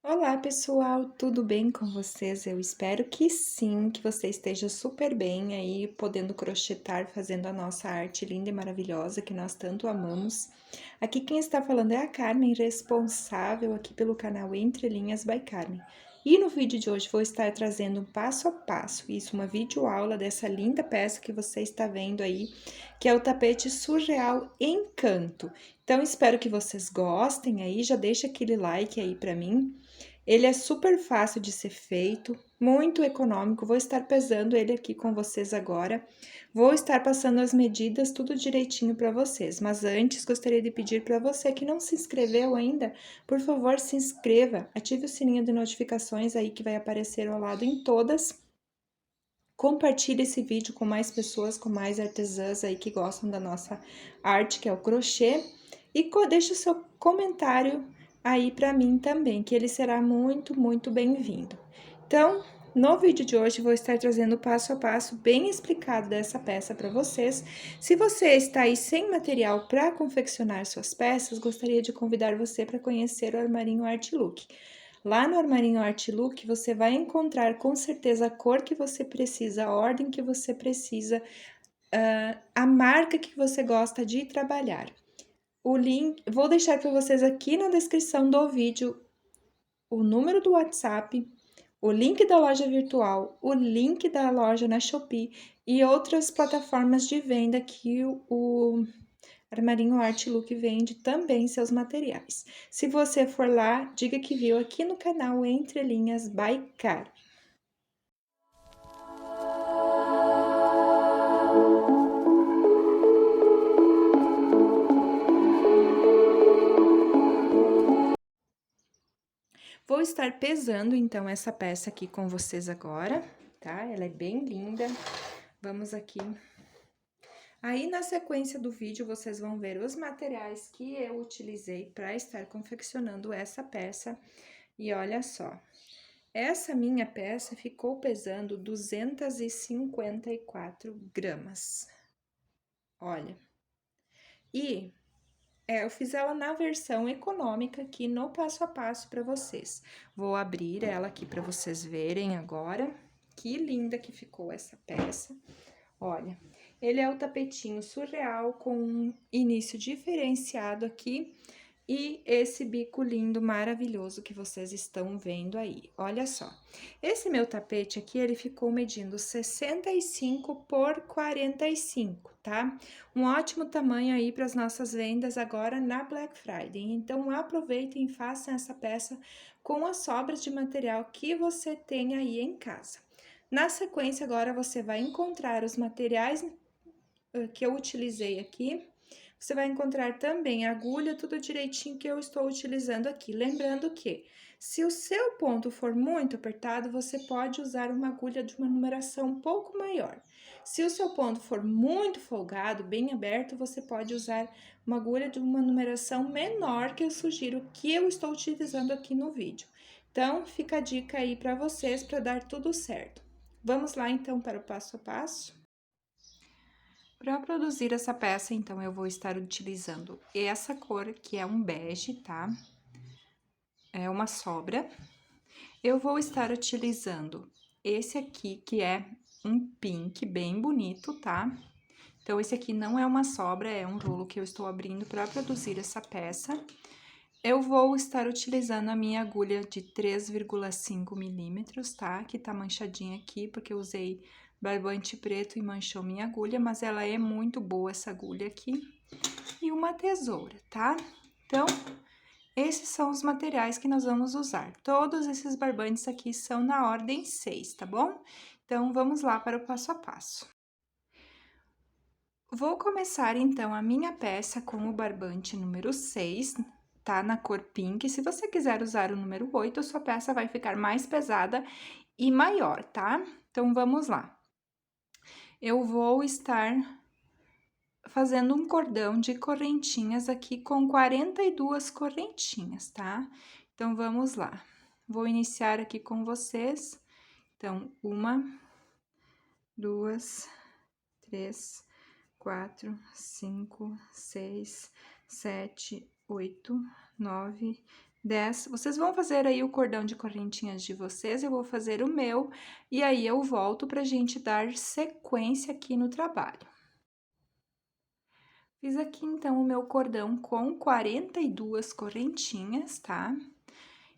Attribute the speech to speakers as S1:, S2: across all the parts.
S1: Olá, pessoal, tudo bem com vocês? Eu espero que sim, que você esteja super bem aí, podendo crochetar, fazendo a nossa arte linda e maravilhosa que nós tanto amamos. Aqui quem está falando é a Carmen, responsável aqui pelo canal Entre Linhas by Carmen. E no vídeo de hoje vou estar trazendo um passo a passo, isso, uma videoaula dessa linda peça que você está vendo aí, que é o tapete surreal Encanto. Então, espero que vocês gostem aí, já deixa aquele like aí pra mim. Ele é super fácil de ser feito, muito econômico. Vou estar pesando ele aqui com vocês agora. Vou estar passando as medidas tudo direitinho para vocês. Mas antes, gostaria de pedir para você que não se inscreveu ainda, por favor, se inscreva. Ative o sininho de notificações aí que vai aparecer ao lado em todas. Compartilhe esse vídeo com mais pessoas, com mais artesãs aí que gostam da nossa arte, que é o crochê. E deixe o seu comentário aí para mim também, que ele será muito bem-vindo. Então, no vídeo de hoje, vou estar trazendo passo a passo bem explicado dessa peça para vocês. Se você está aí sem material para confeccionar suas peças, gostaria de convidar você para conhecer o Armarinho Art Look. Lá no Armarinho Art Look, você vai encontrar com certeza a cor que você precisa, a ordem que você precisa, a marca que você gosta de trabalhar. O link, vou deixar para vocês aqui na descrição do vídeo o número do WhatsApp, o link da loja virtual, o link da loja na Shopee e outras plataformas de venda que o Armarinho Art Look vende também seus materiais. Se você for lá, diga que viu aqui no canal Entre Linhas by Car. Vou estar pesando então essa peça aqui com vocês agora, tá? Ela é bem linda. Vamos aqui. Aí na sequência do vídeo vocês vão ver os materiais que eu utilizei para estar confeccionando essa peça. E olha só, essa minha peça ficou pesando 254 gramas. Olha, e eu fiz ela na versão econômica aqui no passo a passo para vocês. Vou abrir ela aqui para vocês verem agora. Que linda que ficou essa peça. Olha, ele é o tapetinho surreal com um início diferenciado aqui e esse bico lindo, maravilhoso que vocês estão vendo aí. Olha só, esse meu tapete aqui, ele ficou medindo 65 por 45, tá? Um ótimo tamanho aí para as nossas vendas agora na Black Friday. Então, aproveitem e façam essa peça com as sobras de material que você tem aí em casa. Na sequência, agora você vai encontrar os materiais que eu utilizei aqui. Você vai encontrar também a agulha, tudo direitinho que eu estou utilizando aqui. Lembrando que, se o seu ponto for muito apertado, você pode usar uma agulha de uma numeração um pouco maior. Se o seu ponto for muito folgado, bem aberto, você pode usar uma agulha de uma numeração menor, que eu sugiro que eu estou utilizando aqui no vídeo. Então, fica a dica aí para vocês, para dar tudo certo. Vamos lá, então, para o passo a passo? Para produzir essa peça, então, eu vou estar utilizando essa cor, que é um bege, tá? É uma sobra. Eu vou estar utilizando esse aqui, que é um pink bem bonito, tá? Então, esse aqui não é uma sobra, é um rolo que eu estou abrindo para produzir essa peça. Eu vou estar utilizando a minha agulha de 3,5 milímetros, tá? Que tá manchadinha aqui, porque eu usei barbante preto e manchou minha agulha, mas ela é muito boa essa agulha aqui. E uma tesoura, tá? Então, esses são os materiais que nós vamos usar. Todos esses barbantes aqui são na ordem 6, tá bom? Então, vamos lá para o passo a passo. Vou começar, então, a minha peça com o barbante número 6, tá? Na cor pink. Se você quiser usar o número 8, a sua peça vai ficar mais pesada e maior, tá? Então, vamos lá. Eu vou estar fazendo um cordão de correntinhas aqui com 42 correntinhas, tá? Então, vamos lá. Vou iniciar aqui com vocês. Então, 1, 2, 3, 4, 5, 6, 7, 8, 9, 10. Vocês vão fazer aí o cordão de correntinhas de vocês, eu vou fazer o meu, e aí eu volto pra gente dar sequência aqui no trabalho. Fiz aqui, então, o meu cordão com 42 correntinhas, tá?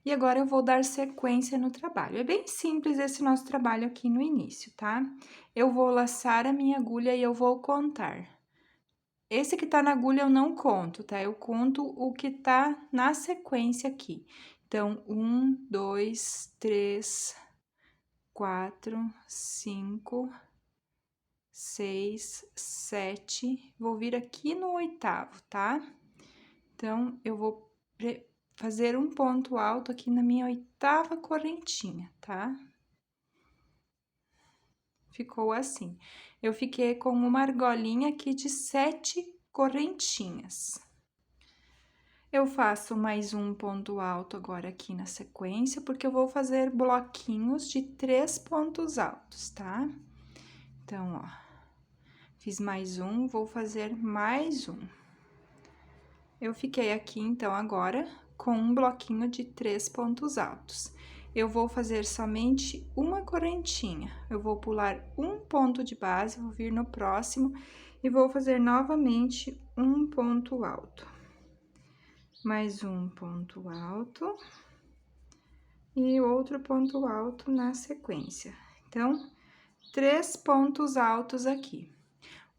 S1: E agora eu vou dar sequência no trabalho. É bem simples esse nosso trabalho aqui no início, tá? Eu vou laçar a minha agulha e eu vou contar. Esse que tá na agulha eu não conto, tá? Eu conto o que tá na sequência aqui. Então, 1, 2, 3, 4, 5, 6, 7. Vou vir aqui no 8º, tá? Então, eu vou fazer um ponto alto aqui na minha 8ª correntinha, tá? Ficou assim. Eu fiquei com uma argolinha aqui de 7 correntinhas. Eu faço mais um ponto alto agora aqui na sequência, porque eu vou fazer bloquinhos de 3 pontos altos, tá? Então, ó, fiz mais um, vou fazer mais um. Eu fiquei aqui, então, agora com um bloquinho de 3 pontos altos. Eu vou fazer somente uma correntinha. Eu vou pular um ponto de base, vou vir no próximo e vou fazer novamente um ponto alto. Mais um ponto alto e outro ponto alto na sequência. Então, 3 pontos altos aqui.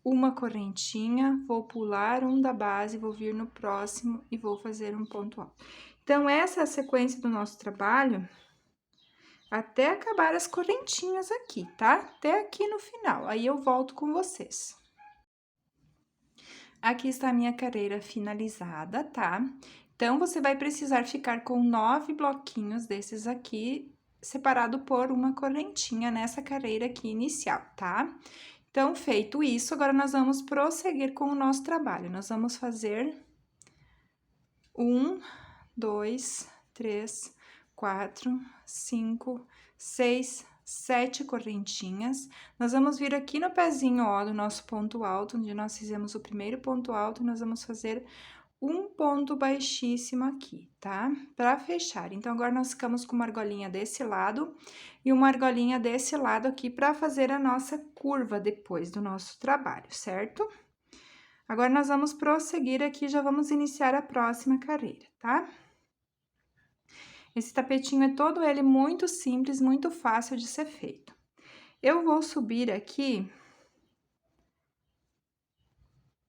S1: Uma correntinha, vou pular um da base, vou vir no próximo e vou fazer um ponto alto. Então, essa é a sequência do nosso trabalho até acabar as correntinhas aqui, tá? Até aqui no final, aí eu volto com vocês. Aqui está a minha carreira finalizada, tá? Então, você vai precisar ficar com 9 bloquinhos desses aqui, separado por uma correntinha nessa carreira aqui inicial, tá? Então, feito isso, agora nós vamos prosseguir com o nosso trabalho. Nós vamos fazer 1, 2, 3, 4, 5, 6, 7 correntinhas. Nós vamos vir aqui no pezinho, ó, do nosso ponto alto, onde nós fizemos o primeiro ponto alto, nós vamos fazer um ponto baixíssimo aqui, tá? Pra fechar. Então, agora nós ficamos com uma argolinha desse lado e uma argolinha desse lado aqui pra fazer a nossa curva depois do nosso trabalho, certo? Agora, nós vamos prosseguir aqui, já vamos iniciar a próxima carreira, tá? Esse tapetinho é todo ele muito simples, muito fácil de ser feito. Eu vou subir aqui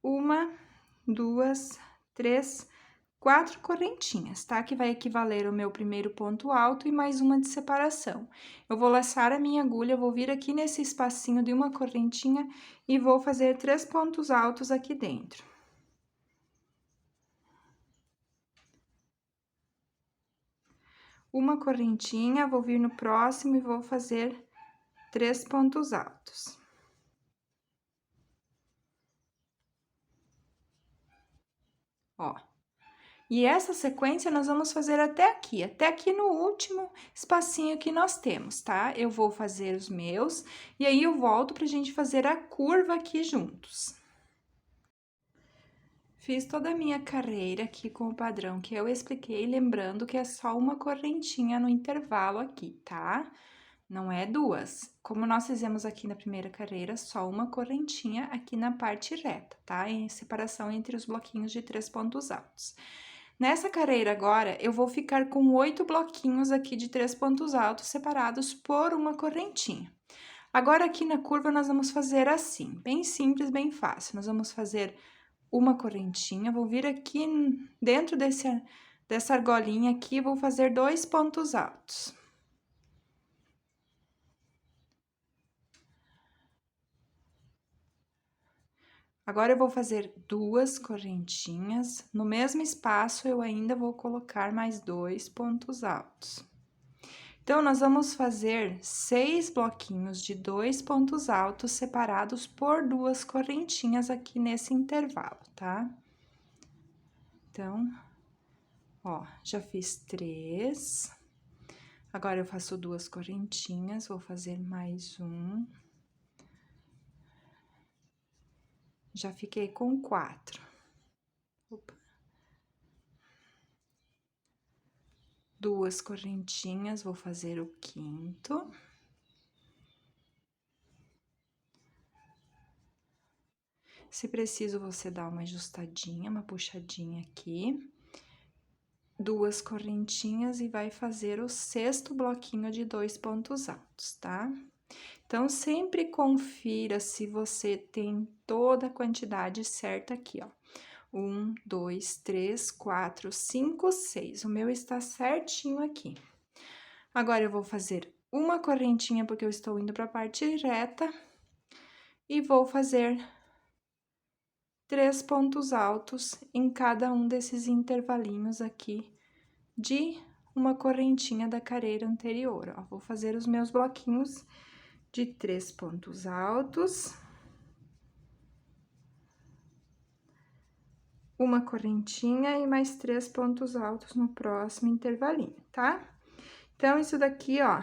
S1: 1, 2, 3, 4 correntinhas, tá? Que vai equivaler ao meu primeiro ponto alto e mais uma de separação. Eu vou laçar a minha agulha, vou vir aqui nesse espacinho de uma correntinha e vou fazer 3 pontos altos aqui dentro. Uma correntinha, vou vir no próximo e vou fazer 3 pontos altos. Ó. E essa sequência nós vamos fazer até aqui no último espacinho que nós temos, tá? Eu vou fazer os meus e aí eu volto pra gente fazer a curva aqui juntos. Fiz toda a minha carreira aqui com o padrão que eu expliquei, lembrando que é só uma correntinha no intervalo aqui, tá? Não é duas. Como nós fizemos aqui na primeira carreira, só uma correntinha aqui na parte reta, tá? Em separação entre os bloquinhos de 3 pontos altos. Nessa carreira agora, eu vou ficar com 8 bloquinhos aqui de 3 pontos altos separados por uma correntinha. Agora, aqui na curva, nós vamos fazer assim, bem simples, bem fácil. Nós vamos fazer uma correntinha, vou vir aqui dentro dessa argolinha aqui, vou fazer 2 pontos altos. Agora, eu vou fazer 2 correntinhas, no mesmo espaço, eu ainda vou colocar mais 2 pontos altos. Então, nós vamos fazer 6 bloquinhos de 2 pontos altos separados por 2 correntinhas aqui nesse intervalo, tá? Então, ó, já fiz 3. Agora, eu faço 2 correntinhas, vou fazer mais um. Já fiquei com 4. Opa. 2 correntinhas, vou fazer o 5º. Se preciso, você dá uma ajustadinha, uma puxadinha aqui. 2 correntinhas e vai fazer o 6º bloquinho de 2 pontos altos, tá? Então, sempre confira se você tem toda a quantidade certa aqui, ó. 1, 2, 3, 4, 5, 6. O meu está certinho aqui. Agora, eu vou fazer uma correntinha, porque eu estou indo para a parte reta, e vou fazer 3 pontos altos em cada um desses intervalinhos aqui de uma correntinha da carreira anterior, ó. Vou fazer os meus bloquinhos de 3 pontos altos. Uma correntinha e mais 3 pontos altos no próximo intervalinho, tá? Então, isso daqui, ó,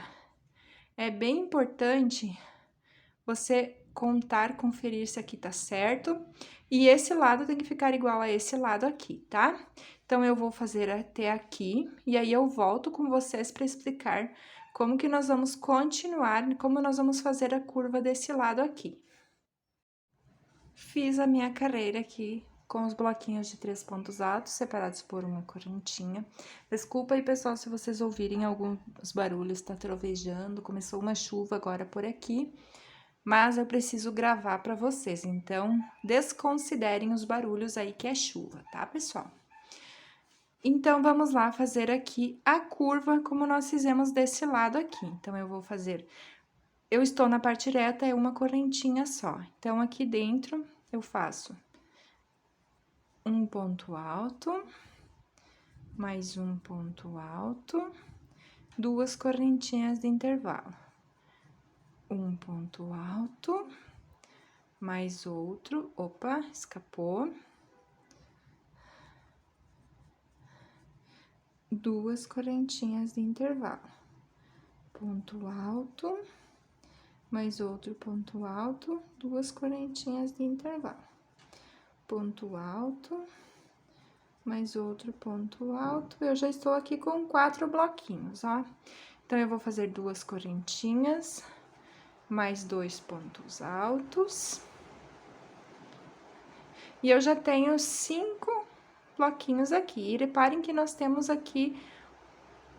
S1: é bem importante você contar, conferir se aqui tá certo. E esse lado tem que ficar igual a esse lado aqui, tá? Então, eu vou fazer até aqui, e aí eu volto com vocês para explicar como que nós vamos continuar, como nós vamos fazer a curva desse lado aqui. Fiz a minha carreira aqui com os bloquinhos de 3 pontos altos, separados por uma correntinha. Desculpa aí, pessoal, se vocês ouvirem alguns barulhos, tá trovejando, começou uma chuva agora por aqui, mas eu preciso gravar para vocês, então desconsiderem os barulhos aí que é chuva, tá, pessoal? Então, vamos lá fazer aqui a curva como nós fizemos desse lado aqui. Então, eu vou fazer... Eu estou na parte reta, é uma correntinha só. Então, aqui dentro, eu faço um ponto alto, mais um ponto alto, 2 correntinhas de intervalo. Um ponto alto, mais outro, opa, escapou. 2 correntinhas de intervalo. Ponto alto, mais outro ponto alto, 2 correntinhas de intervalo. Ponto alto, mais outro ponto alto. Eu já estou aqui com 4 bloquinhos, ó. Então, eu vou fazer 2 correntinhas, mais 2 pontos altos. E eu já tenho 5 bloquinhos aqui. E reparem que nós temos aqui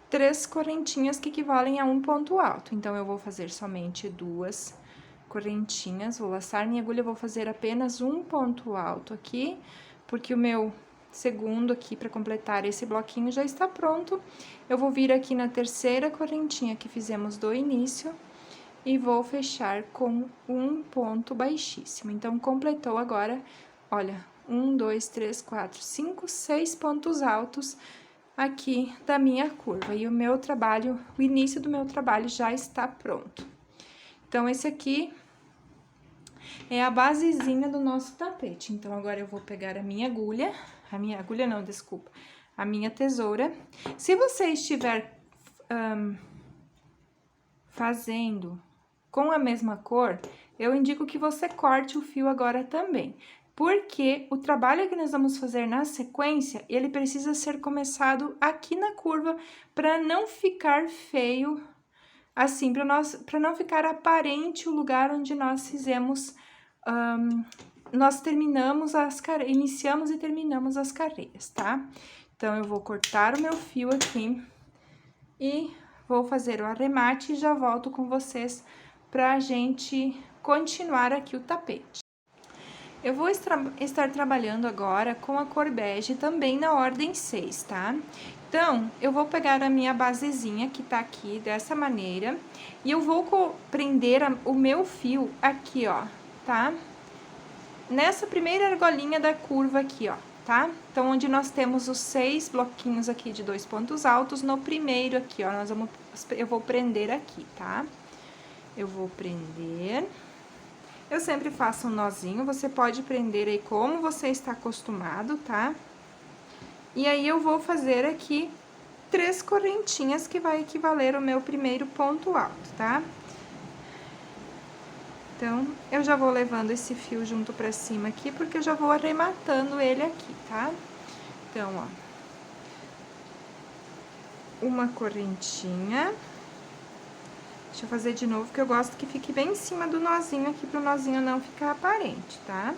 S1: 3 correntinhas que equivalem a um ponto alto. Então, eu vou fazer somente 2 correntinhas, vou laçar minha agulha, vou fazer apenas um ponto alto aqui, porque o meu segundo aqui, para completar esse bloquinho, já está pronto. Eu vou vir aqui na terceira correntinha que fizemos do início e vou fechar com um ponto baixíssimo. Então, completou agora, olha, 1, 2, 3, 4, 5, 6 pontos altos aqui da minha curva. E o meu trabalho, o início do meu trabalho já está pronto. Então, esse aqui é a basezinha do nosso tapete. Então, agora eu vou pegar a minha agulha não, desculpa, a minha tesoura. Se você estiver fazendo com a mesma cor, eu indico que você corte o fio agora também. Porque o trabalho que nós vamos fazer na sequência, ele precisa ser começado aqui na curva, para não ficar feio, assim, para não ficar aparente o lugar onde nós fizemos, nós iniciamos e terminamos as carreiras, tá? Então, eu vou cortar o meu fio aqui e vou fazer o arremate e já volto com vocês pra gente continuar aqui o tapete. Eu vou estar trabalhando agora com a cor bege também na ordem 6, tá? Então, eu vou pegar a minha basezinha que tá aqui dessa maneira e eu vou prender o meu fio aqui, ó, tá? Nessa primeira argolinha da curva aqui, ó, tá? Então, onde nós temos os 6 bloquinhos aqui de 2 pontos altos, no primeiro aqui, ó, eu vou prender aqui, tá? Eu vou prender... Eu sempre faço um nozinho, você pode prender aí como você está acostumado, tá? E aí, eu vou fazer aqui 3 correntinhas que vai equivaler ao meu primeiro ponto alto, tá? Então, eu já vou levando esse fio junto pra cima aqui, porque eu já vou arrematando ele aqui, tá? Então, ó. uma correntinha. Deixa eu fazer de novo, que eu gosto que fique bem em cima do nozinho aqui, pro nozinho não ficar aparente, tá?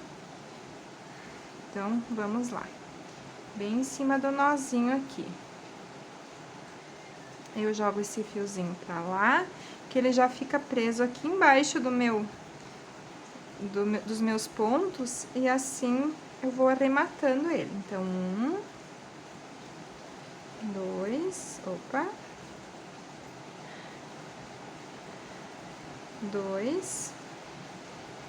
S1: Então, vamos lá. Bem em cima do nozinho aqui. Eu jogo esse fiozinho pra lá, que ele já fica preso aqui embaixo dos meus pontos, e assim eu vou arrematando ele. Então, 1, 2, opa. 2.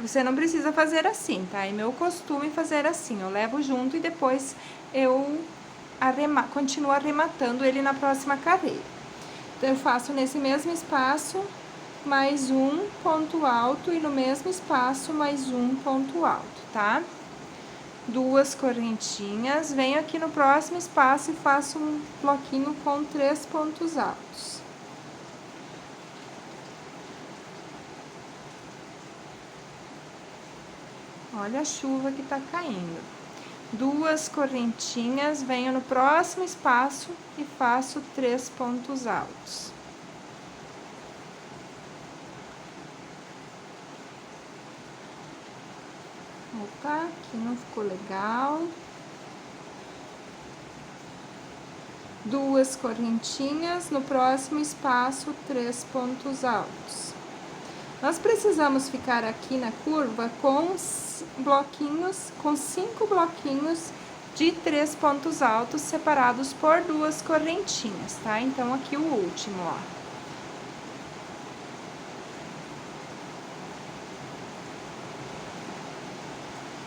S1: Você não precisa fazer assim, tá? É meu costume fazer assim. Eu levo junto e depois eu continuo arrematando ele na próxima carreira. Então, eu faço nesse mesmo espaço mais um ponto alto e no mesmo espaço mais um ponto alto, tá? 2 correntinhas, venho aqui no próximo espaço e faço um bloquinho com 3 pontos altos. Olha a chuva que tá caindo. 2 correntinhas, venho no próximo espaço e faço 3 pontos altos. Opa, aqui não ficou legal. 2 correntinhas, no próximo espaço, 3 pontos altos. Nós precisamos ficar aqui na curva com bloquinhos, com 5 bloquinhos de 3 pontos altos separados por 2 correntinhas, tá? Então, aqui o último, ó.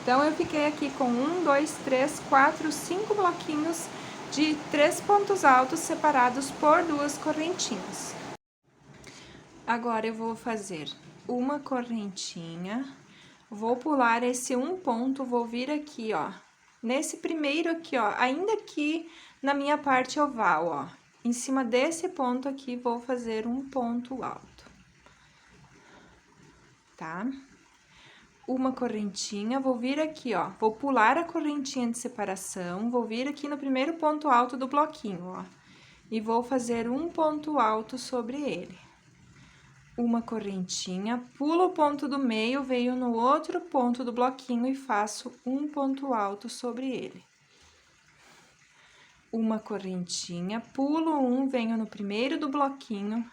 S1: Então, eu fiquei aqui com 1, 2, 3, 4, 5 bloquinhos de 3 pontos altos separados por 2 correntinhas. Agora, eu vou fazer uma correntinha, vou pular esse um ponto, vou vir aqui, ó, nesse primeiro aqui, ó, ainda aqui na minha parte oval, ó, em cima desse ponto aqui, vou fazer um ponto alto, tá? Uma correntinha, vou vir aqui, ó, vou pular a correntinha de separação, vou vir aqui no primeiro ponto alto do bloquinho, ó, e vou fazer um ponto alto sobre ele. Uma correntinha, pulo o ponto do meio, venho no outro ponto do bloquinho e faço um ponto alto sobre ele. Uma correntinha, pulo um, venho no primeiro do bloquinho,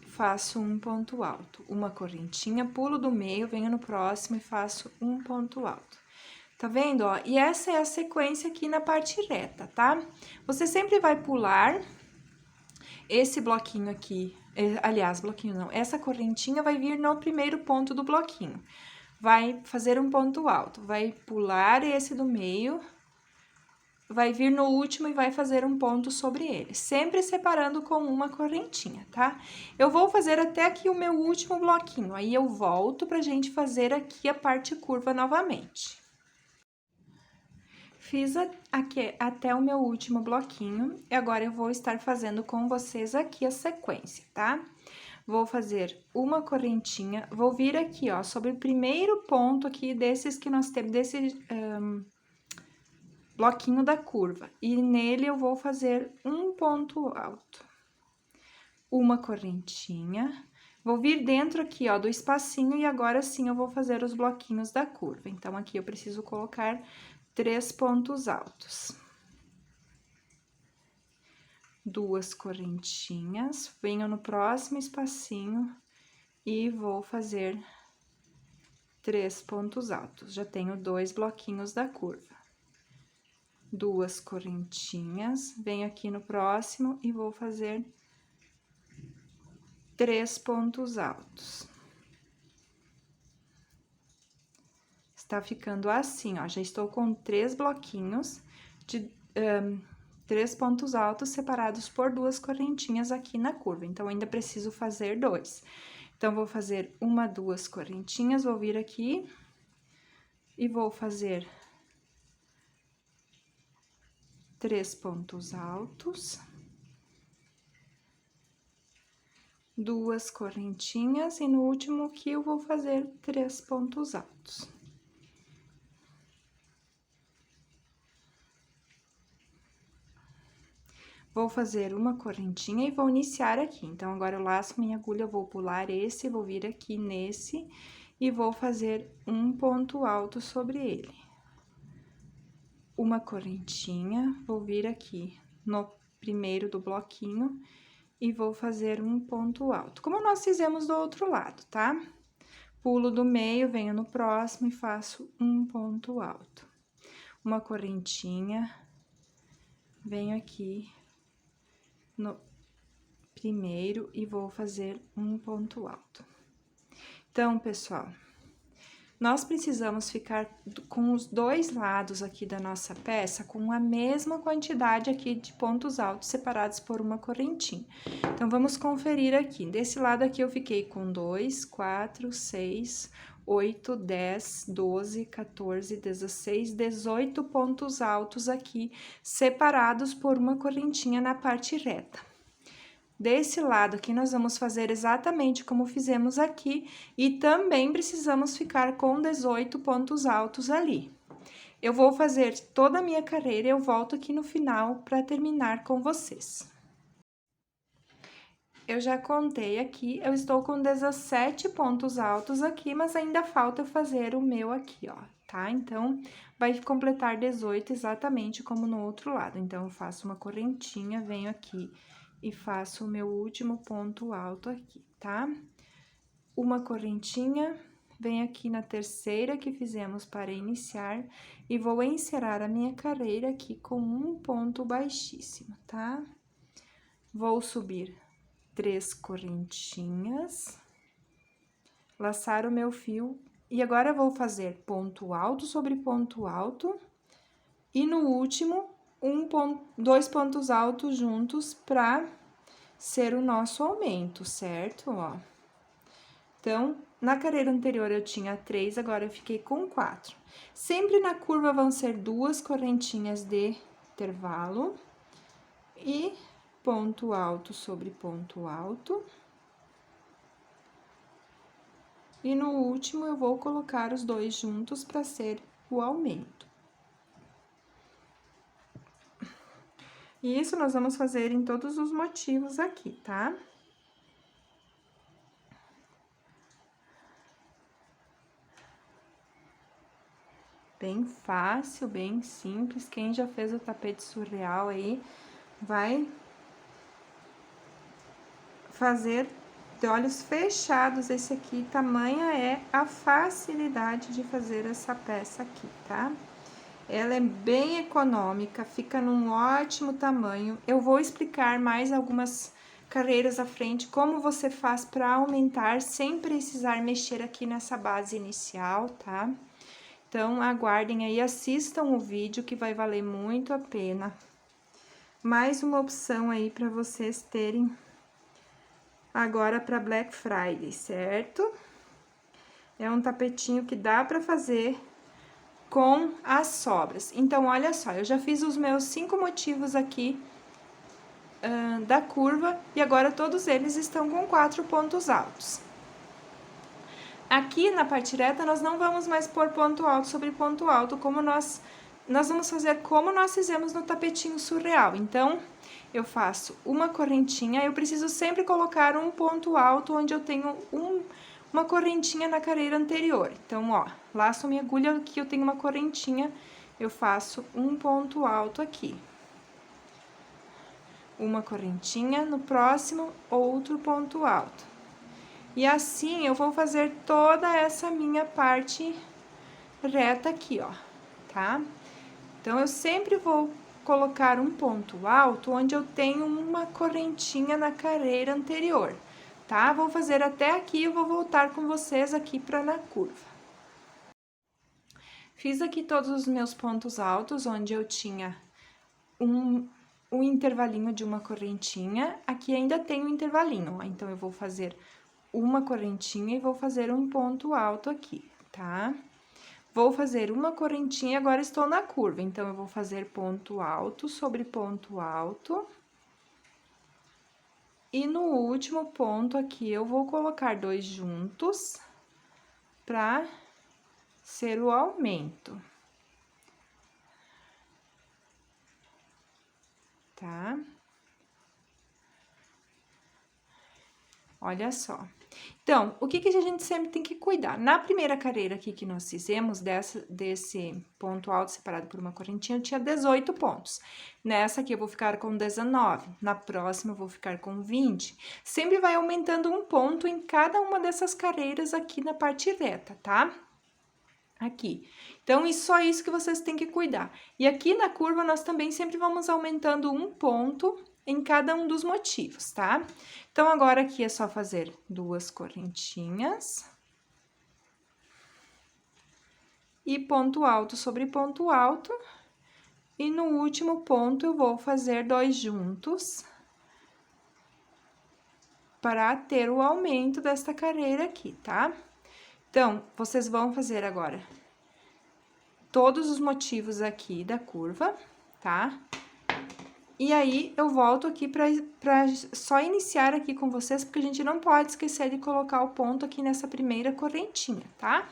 S1: faço um ponto alto. Uma correntinha, pulo do meio, venho no próximo e faço um ponto alto. Tá vendo, ó? E essa é a sequência aqui na parte reta, tá? Você sempre vai pular esse bloquinho aqui, aliás, bloquinho não, essa correntinha vai vir no primeiro ponto do bloquinho. Vai fazer um ponto alto, vai pular esse do meio, vai vir no último e vai fazer um ponto sobre ele, sempre separando com uma correntinha, tá? Eu vou fazer até aqui o meu último bloquinho, aí eu volto pra gente fazer aqui a parte curva novamente. Fiz aqui até o meu último bloquinho, e agora eu vou estar fazendo com vocês aqui a sequência, tá? Vou fazer uma correntinha, vou vir aqui, ó, sobre o primeiro ponto aqui desses que nós temos, desse bloquinho da curva, e nele eu vou fazer um ponto alto. Uma correntinha, vou vir dentro aqui, ó, do espacinho, e agora sim eu vou fazer os bloquinhos da curva. Então, aqui eu preciso colocar 3 pontos altos. 2 correntinhas, venho no próximo espacinho e vou fazer 3 pontos altos. Já tenho 2 bloquinhos da curva. 2 correntinhas, venho aqui no próximo e vou fazer 3 pontos altos. Está ficando assim, ó, já estou com 3 bloquinhos de 3 pontos altos separados por 2 correntinhas aqui na curva, então, ainda preciso fazer 2. Então, vou fazer 1, 2 correntinhas, vou vir aqui e vou fazer 3 pontos altos. 2 correntinhas, e no último aqui eu vou fazer 3 pontos altos. Vou fazer uma correntinha e vou iniciar aqui. Então, agora eu laço minha agulha, vou pular esse, vou vir aqui nesse e vou fazer um ponto alto sobre ele. Uma correntinha, vou vir aqui no primeiro do bloquinho e vou fazer um ponto alto, como nós fizemos do outro lado, tá? Pulo do meio, venho no próximo e faço um ponto alto. Uma correntinha, venho aqui no primeiro e vou fazer um ponto alto. Então, pessoal, nós precisamos ficar com os dois lados aqui da nossa peça com a mesma quantidade aqui de pontos altos separados por uma correntinha. Então, vamos conferir aqui. Desse lado aqui, eu fiquei com 2, 4, 6, 8, 10, 12, 14, 16, 18 pontos altos aqui, separados por uma correntinha na parte reta. Desse lado aqui, nós vamos fazer exatamente como fizemos aqui, e também precisamos ficar com 18 pontos altos ali. Eu vou fazer toda a minha carreira e eu volto aqui no final para terminar com vocês. Eu já contei aqui, eu estou com 17 pontos altos aqui, mas ainda falta eu fazer o meu aqui, ó, tá? Então, vai completar 18 exatamente como no outro lado. Então, eu faço uma correntinha, venho aqui e faço o meu último ponto alto aqui, tá? Uma correntinha, venho aqui na terceira que fizemos para iniciar e vou encerrar a minha carreira aqui com um ponto baixíssimo, tá? Vou subir 3 correntinhas, laçar o meu fio, e agora eu vou fazer ponto alto sobre ponto alto, e no último, 2 pontos altos juntos pra ser o nosso aumento, certo? Ó. Então, na carreira anterior eu tinha 3, agora eu fiquei com 4. Sempre na curva vão ser 2 correntinhas de intervalo e ponto alto sobre ponto alto. E no último, eu vou colocar os dois juntos para ser o aumento. E isso nós vamos fazer em todos os motivos aqui, tá? Bem fácil, bem simples. Quem já fez o tapete surreal aí, vai fazer de olhos fechados esse aqui. Tamanha é a facilidade de fazer essa peça aqui, tá? Ela é bem econômica, fica num ótimo tamanho. Eu vou explicar mais algumas carreiras à frente, como você faz para aumentar sem precisar mexer aqui nessa base inicial, tá? Então, aguardem aí, assistam o vídeo que vai valer muito a pena. Mais uma opção aí para vocês terem agora para Black Friday, certo? É um tapetinho que dá para fazer com as sobras. Então, olha só, eu já fiz os meus 5 motivos aqui da curva, e agora todos eles estão com 4 pontos altos. Aqui na parte reta, nós não vamos mais pôr ponto alto sobre ponto alto, como nós vamos fazer como nós fizemos no tapetinho surreal. Então, eu faço uma correntinha, eu preciso sempre colocar um ponto alto onde eu tenho uma correntinha na carreira anterior. Então, ó, laço minha agulha aqui, eu tenho uma correntinha, eu faço um ponto alto aqui. Uma correntinha, no próximo, outro ponto alto. E assim, eu vou fazer toda essa minha parte reta aqui, ó, tá? Então, eu sempre vou colocar um ponto alto onde eu tenho uma correntinha na carreira anterior, tá? Vou fazer até aqui, eu vou voltar com vocês aqui pra na curva. Fiz aqui todos os meus pontos altos, onde eu tinha um intervalinho de uma correntinha, aqui ainda tem um intervalinho, ó, então, eu vou fazer uma correntinha e vou fazer um ponto alto aqui, tá? Vou fazer uma correntinha, agora estou na curva, então, eu vou fazer ponto alto sobre ponto alto. E no último ponto aqui, eu vou colocar 2 juntos pra ser o aumento. Tá? Olha só. Então, o que que a gente sempre tem que cuidar? Na primeira carreira aqui que nós fizemos, desse ponto alto separado por uma correntinha, eu tinha 18 pontos. Nessa aqui eu vou ficar com 19, na próxima eu vou ficar com 20. Sempre vai aumentando um ponto em cada uma dessas carreiras aqui na parte reta, tá? Aqui. Então, só isso que vocês têm que cuidar. E aqui na curva, nós também sempre vamos aumentando um ponto em cada um dos motivos, tá? Então, agora aqui é só fazer 2 correntinhas. E ponto alto sobre ponto alto. E no último ponto, eu vou fazer 2 juntos. Para ter o aumento desta carreira aqui, tá? Então, vocês vão fazer agora todos os motivos aqui da curva, tá? E aí, eu volto aqui pra só iniciar aqui com vocês, porque a gente não pode esquecer de colocar o ponto aqui nessa primeira correntinha, tá?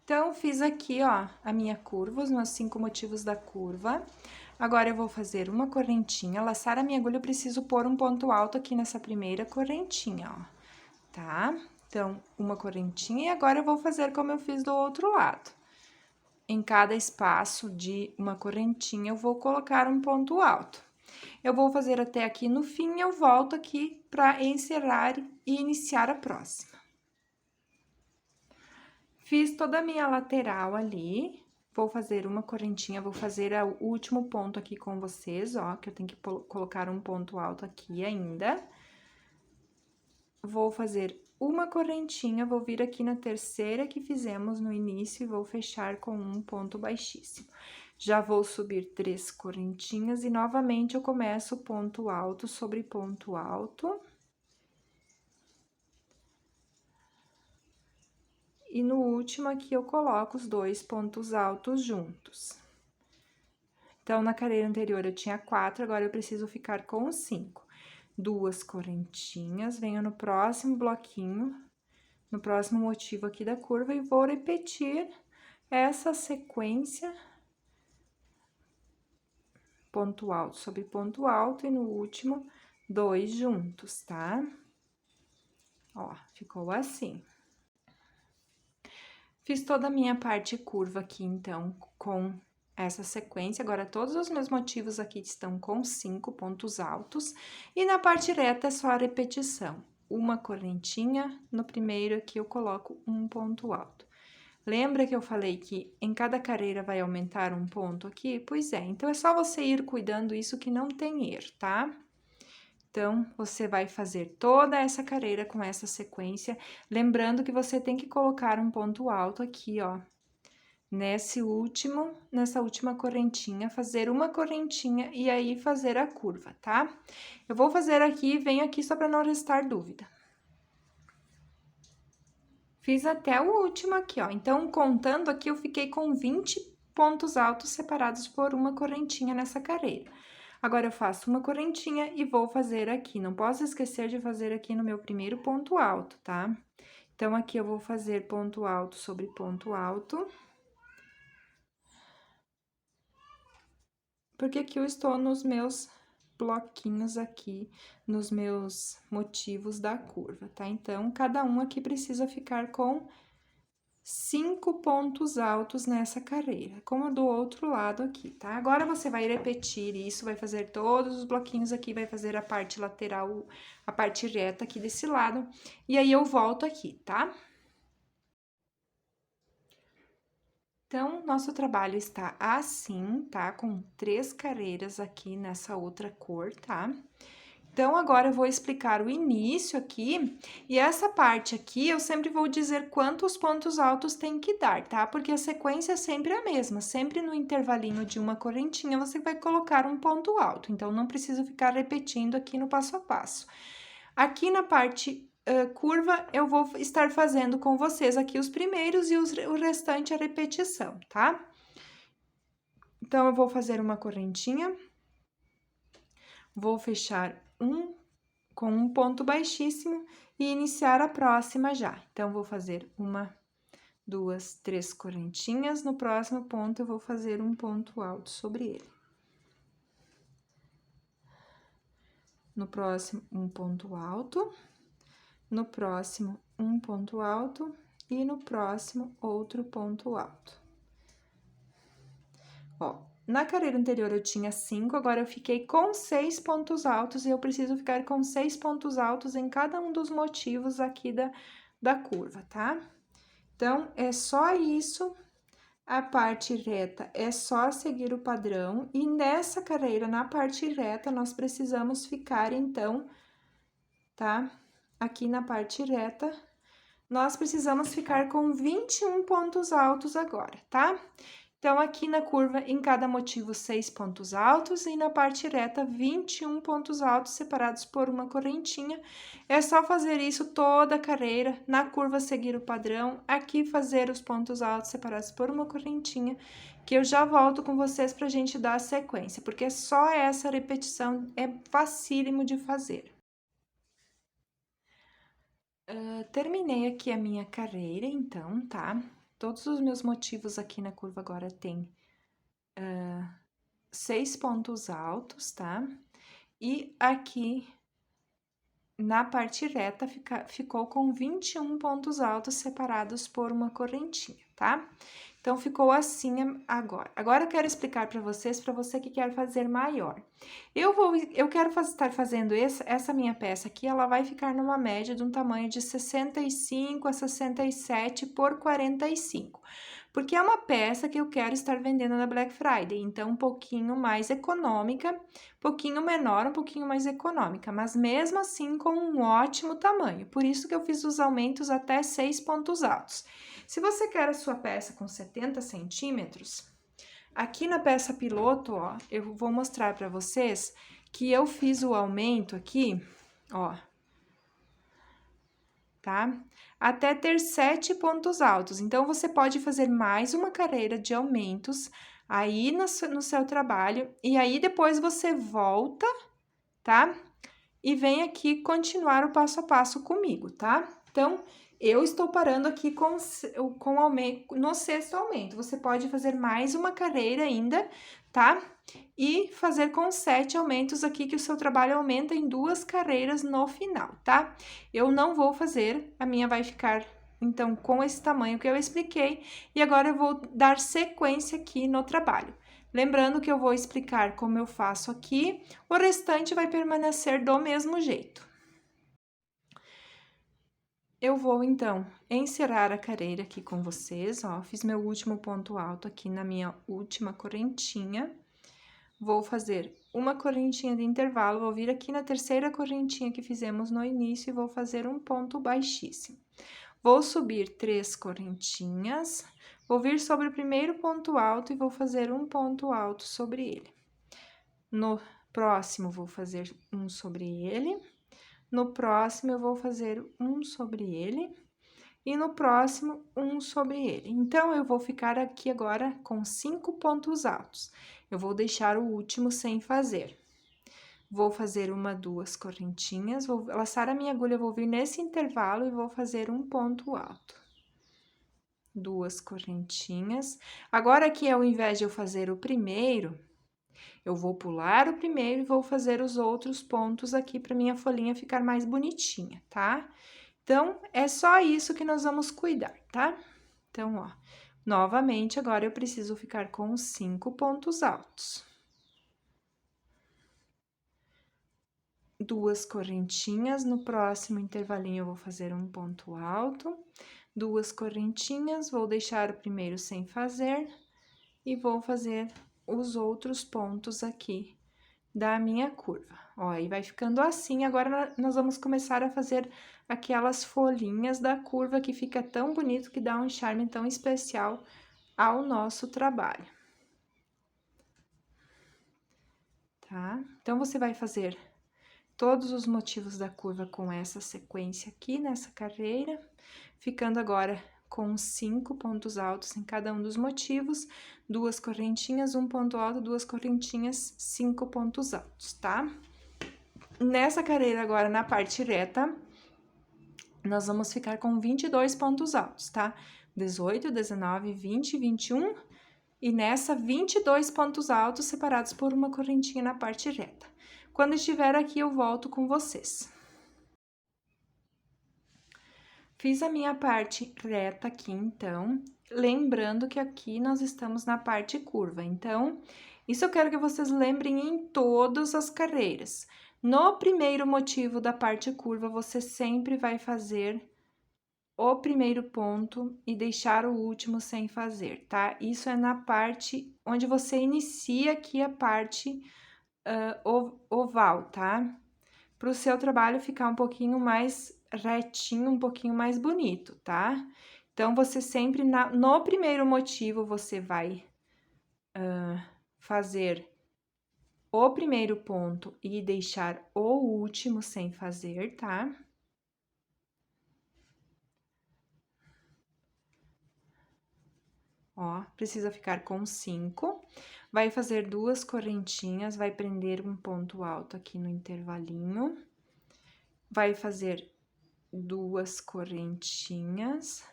S1: Então, fiz aqui, ó, a minha curva, os meus 5 motivos da curva. Agora, eu vou fazer uma correntinha, laçar a minha agulha, eu preciso pôr um ponto alto aqui nessa primeira correntinha, ó, tá? Então, uma correntinha, e agora eu vou fazer como eu fiz do outro lado. Em cada espaço de uma correntinha, eu vou colocar um ponto alto. Eu vou fazer até aqui no fim, eu volto aqui para encerrar e iniciar a próxima. Fiz toda a minha lateral ali, vou fazer uma correntinha, vou fazer o último ponto aqui com vocês, ó, que eu tenho que colocar um ponto alto aqui ainda. Vou fazer uma correntinha, vou vir aqui na terceira que fizemos no início e vou fechar com um ponto baixíssimo. Já vou subir 3 correntinhas e novamente eu começo ponto alto sobre ponto alto. E no último aqui eu coloco os 2 pontos altos juntos. Então, na carreira anterior eu tinha 4, agora eu preciso ficar com 5. 2 correntinhas, venho no próximo bloquinho, no próximo motivo aqui da curva, e vou repetir essa sequência, ponto alto sobre ponto alto, e no último, 2 juntos, tá? Ó, ficou assim. Fiz toda a minha parte curva aqui, então, com essa sequência. Agora, todos os meus motivos aqui estão com 5 pontos altos. E na parte reta é só a repetição. Uma correntinha, no primeiro aqui eu coloco um ponto alto. Lembra que eu falei que em cada carreira vai aumentar um ponto aqui? Pois é, então é só você ir cuidando isso que não tem erro, tá? Então, você vai fazer toda essa carreira com essa sequência, lembrando que você tem que colocar um ponto alto aqui, ó, nessa última correntinha, fazer uma correntinha e aí fazer a curva, tá? Eu vou fazer aqui, venho aqui só para não restar dúvida. Fiz até o último aqui, ó, então, contando aqui, eu fiquei com 20 pontos altos separados por uma correntinha nessa carreira. Agora, eu faço uma correntinha e vou fazer aqui. Não posso esquecer de fazer aqui no meu primeiro ponto alto, tá? Então, aqui eu vou fazer ponto alto sobre ponto alto. Porque aqui eu estou nos meus bloquinhos aqui, nos meus motivos da curva, tá? Então, cada um aqui precisa ficar com 5 pontos altos nessa carreira, como do outro lado aqui, tá? Agora, você vai repetir isso, vai fazer todos os bloquinhos aqui, vai fazer a parte lateral, a parte reta aqui desse lado, e aí eu volto aqui, tá? Então, nosso trabalho está assim, tá? Com 3 carreiras aqui nessa outra cor, tá? Então, agora eu vou explicar o início aqui, e essa parte aqui eu sempre vou dizer quantos pontos altos tem que dar, tá? Porque a sequência é sempre a mesma, sempre no intervalinho de uma correntinha você vai colocar um ponto alto, então não precisa ficar repetindo aqui no passo a passo. Aqui na parte curva, eu vou estar fazendo com vocês aqui os primeiros e o restante a repetição, tá? Então, eu vou fazer uma correntinha, vou fechar com um ponto baixíssimo e iniciar a próxima já. Então, vou fazer 1, 2, 3 correntinhas, no próximo ponto eu vou fazer um ponto alto sobre ele. no próximo um ponto alto, no próximo um ponto alto e no próximo outro ponto alto. Ó, na carreira anterior eu tinha 5, agora eu fiquei com 6 pontos altos e eu preciso ficar com 6 pontos altos em cada um dos motivos aqui da curva, tá? Então, é só isso. A parte reta é só seguir o padrão, e nessa carreira, na parte reta, nós precisamos ficar, então, tá? Aqui na parte reta, nós precisamos ficar com 21 pontos altos agora, tá? Então, aqui na curva, em cada motivo, 6 pontos altos, e na parte reta, 21 pontos altos separados por uma correntinha. É só fazer isso toda a carreira, na curva seguir o padrão, aqui fazer os pontos altos separados por uma correntinha, que eu já volto com vocês pra gente dar a sequência, porque só essa repetição é facílimo de fazer. Terminei aqui a minha carreira, então, tá? Todos os meus motivos aqui na curva agora tem 6 pontos altos, tá? E aqui na parte reta ficou com 21 pontos altos separados por uma correntinha, tá? Então, ficou assim agora. Agora, eu quero explicar para você que quer fazer maior. Eu quero estar fazendo essa minha peça aqui, ela vai ficar numa média de um tamanho de 65 a 67 por 45. Porque é uma peça que eu quero estar vendendo na Black Friday, então um pouquinho mais econômica, um pouquinho menor, um pouquinho mais econômica, mas mesmo assim com um ótimo tamanho. Por isso que eu fiz os aumentos até 6 pontos altos. Se você quer a sua peça com 70 centímetros, aqui na peça piloto, ó, eu vou mostrar para vocês que eu fiz o aumento aqui, ó, tá? Até ter 7 pontos altos. Então, você pode fazer mais uma carreira de aumentos aí no seu trabalho, e aí depois você volta, tá? E vem aqui continuar o passo a passo comigo, tá? Então, eu estou parando aqui com aumento, no 6º aumento. Você pode fazer mais uma carreira ainda, tá? E fazer com 7 aumentos aqui, que o seu trabalho aumenta em 2 carreiras no final, tá? Eu não vou fazer, a minha vai ficar, então, com esse tamanho que eu expliquei, e agora eu vou dar sequência aqui no trabalho. Lembrando que eu vou explicar como eu faço aqui, o restante vai permanecer do mesmo jeito. Eu vou, então, encerrar a carreira aqui com vocês, ó, fiz meu último ponto alto aqui na minha última correntinha. Vou fazer uma correntinha de intervalo, vou vir aqui na terceira correntinha que fizemos no início e vou fazer um ponto baixíssimo. Vou subir 3 correntinhas, vou vir sobre o primeiro ponto alto e vou fazer um ponto alto sobre ele. No próximo, vou fazer um sobre ele. No próximo, eu vou fazer um sobre ele. E no próximo, um sobre ele. Então, eu vou ficar aqui agora com 5 pontos altos. Eu vou deixar o último sem fazer. Vou fazer 1, 2 correntinhas, vou laçar a minha agulha, vou vir nesse intervalo e vou fazer um ponto alto. 2 correntinhas. Agora, aqui, ao invés de eu fazer o primeiro, eu vou pular o primeiro e vou fazer os outros pontos aqui para minha folhinha ficar mais bonitinha, tá? Então, é só isso que nós vamos cuidar, tá? Então, ó, novamente, agora eu preciso ficar com 5 pontos altos. 2 correntinhas, no próximo intervalinho eu vou fazer um ponto alto. 2 correntinhas, vou deixar o primeiro sem fazer e vou fazer os outros pontos aqui da minha curva. Ó, e vai ficando assim. Agora, nós vamos começar a fazer aquelas folhinhas da curva que fica tão bonito, que dá um charme tão especial ao nosso trabalho. Tá? Então, você vai fazer todos os motivos da curva com essa sequência aqui, nessa carreira, ficando agora com 5 pontos altos em cada um dos motivos, 2 correntinhas, um ponto alto, 2 correntinhas, 5 pontos altos, tá? Nessa carreira agora, na parte reta, nós vamos ficar com 22 pontos altos, tá? 18, 19, 20, 21, e nessa 22 pontos altos separados por uma correntinha na parte reta. Quando estiver aqui, eu volto com vocês. Fiz a minha parte reta aqui, então, lembrando que aqui nós estamos na parte curva. Então, isso eu quero que vocês lembrem em todas as carreiras. No primeiro motivo da parte curva, você sempre vai fazer o primeiro ponto e deixar o último sem fazer, tá? Isso é na parte onde você inicia aqui a parte oval, tá? Para o seu trabalho ficar um pouquinho mais retinho, um pouquinho mais bonito, tá? Então, você sempre, no primeiro motivo, você vai fazer o primeiro ponto e deixar o último sem fazer, tá? Ó, precisa ficar com 5. Vai fazer 2 correntinhas, vai prender um ponto alto aqui no intervalinho. Vai fazer 2 correntinhas.